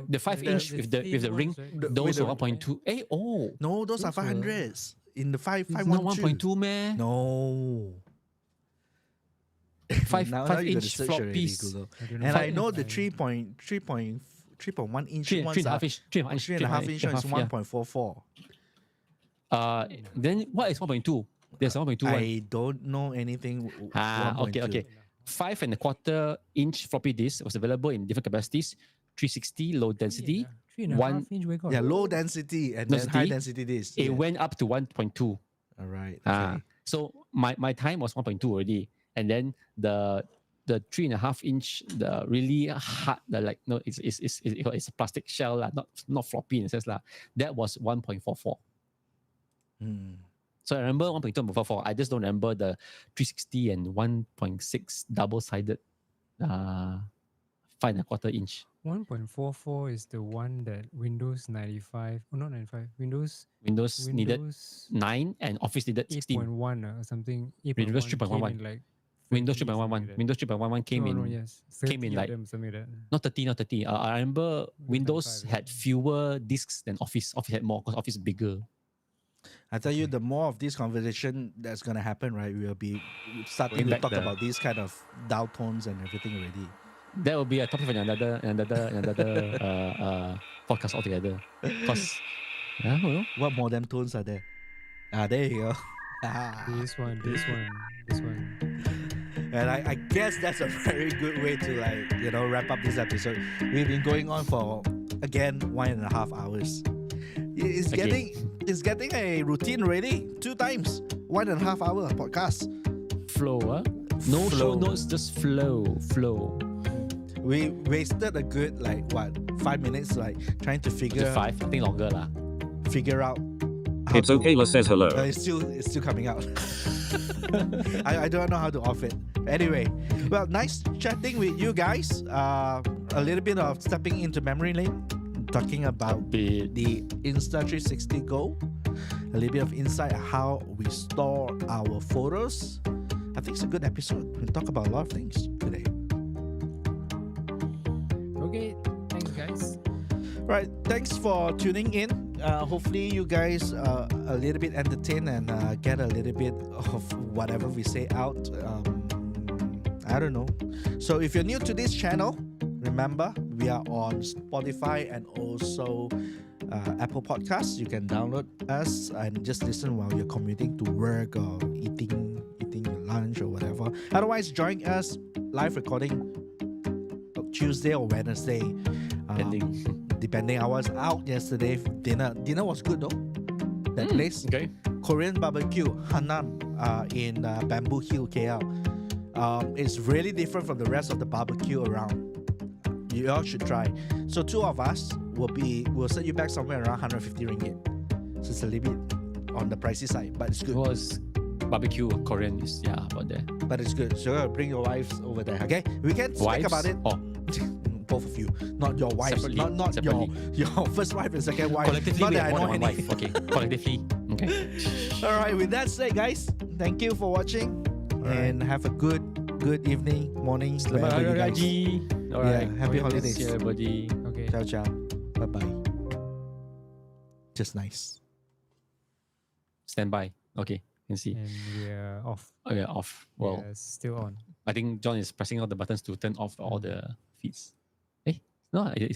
the 5-inch with the thin ring. ones, right? The- Those with are the- 1.2. Hey, oh, No, those are Those were- 500s. In the 5 it's 512. not 1.2 man. No. Five now five you gotta inch search flop already, piece. Google. I don't And I Five- know the I- 3.1 inch Three ones and a are half inch. 3.5 inch. 3.5 inch ones is 3.5, yeah. 1.44. Then what is 1.2? There's a 1.2 one. I don't know anything. Okay. 1.2. 5.25 inch floppy disk was available in different capacities. 360 low density. 3.5 one- inch wake up. Yeah, low density and then high density disk. It Yeah. went up to 1.2. All right. Ah, Okay. so my time was 1.2 already, and then the 3.5 inch, the really hard, it's a plastic shell lah, not floppy in a sense lah. That was 1.44. Hmm. So I remember 1.2 and 1.44. I just don't remember the 360 and 1.6 double-sided 5.25 inch. 1.44 is the one that Windows 95, oh not 95, Windows Needed 9 and Office needed 16. 8.1 or something. Windows 8.1 came 3.11. in like Windows 30, something 3.11. like that. Windows 3.11 came no, in. No, yes. came in 30 of like- them, something like that. Not 30. I remember Windows 25, had fewer disks than Office. Office had more because Office is bigger. I tell you, the more of this conversation that's gonna happen, right? We'll be starting Going to back talk the- about these kind of dial tones and everything already. That will be a topic for another podcast altogether. Because, I don't know. What modem tones are there? There you go. This one. And I guess that's a very good way to wrap up this episode. We've been going on for again 1.5 hours. It's getting a routine already. 2 times 1.5 hour podcast. Flow, huh? No show Flow. notes, just flow. We wasted a good 5 minutes trying to Just figure 5, I think longer lah. out. how It's to- okay, says hello. It's still coming out. I don't know how to off it. Anyway, well, nice chatting with you guys. A little bit of stepping into memory lane, talking about Bit. the Insta360 Go, a little bit of insight on how we store our photos. I think it's a good episode. We talk about a lot of things today. Okay, thanks guys. Right, thanks for tuning in. Hopefully you guys are a little bit entertained and get a little bit of whatever we say out. I don't know. So if you're new to this channel, remember we are on Spotify and also Apple Podcasts. You can download us and just listen while you're commuting to work or eating your lunch or whatever. Otherwise, join us live recording Tuesday or Wednesday. Depending. I was out yesterday for dinner. Dinner was good though. That place, Okay. Korean barbecue, Hanan, in Bamboo Hill, KL. It's really different from the rest of the barbecue around. You all should try. So 2 of us will set you back somewhere around 150 ringgit. So it's a little bit on the pricey side, but it's It good. was barbecue Korean, about there. But it's good. So bring your wives over there, okay? We can speak Wives? about it. Oh, both of you, not your wives, Separately, not separately. your first wife and second wife. Collectively, Not we that have I more know than one any. wife. Okay, collectively. Okay. All right, with that said, guys, thank you for watching, and have a good evening, morning, Selamat wherever you Hari guys. Raya. All right. Happy Oh, yeah, holidays. See you, everybody. Okay. Ciao, ciao. Bye bye. Just nice. Stand by. Okay, can see. And we are off. Oh, yeah, off. Well, We are still on. I think John is pressing all the buttons to turn off all the feeds. Eh, no,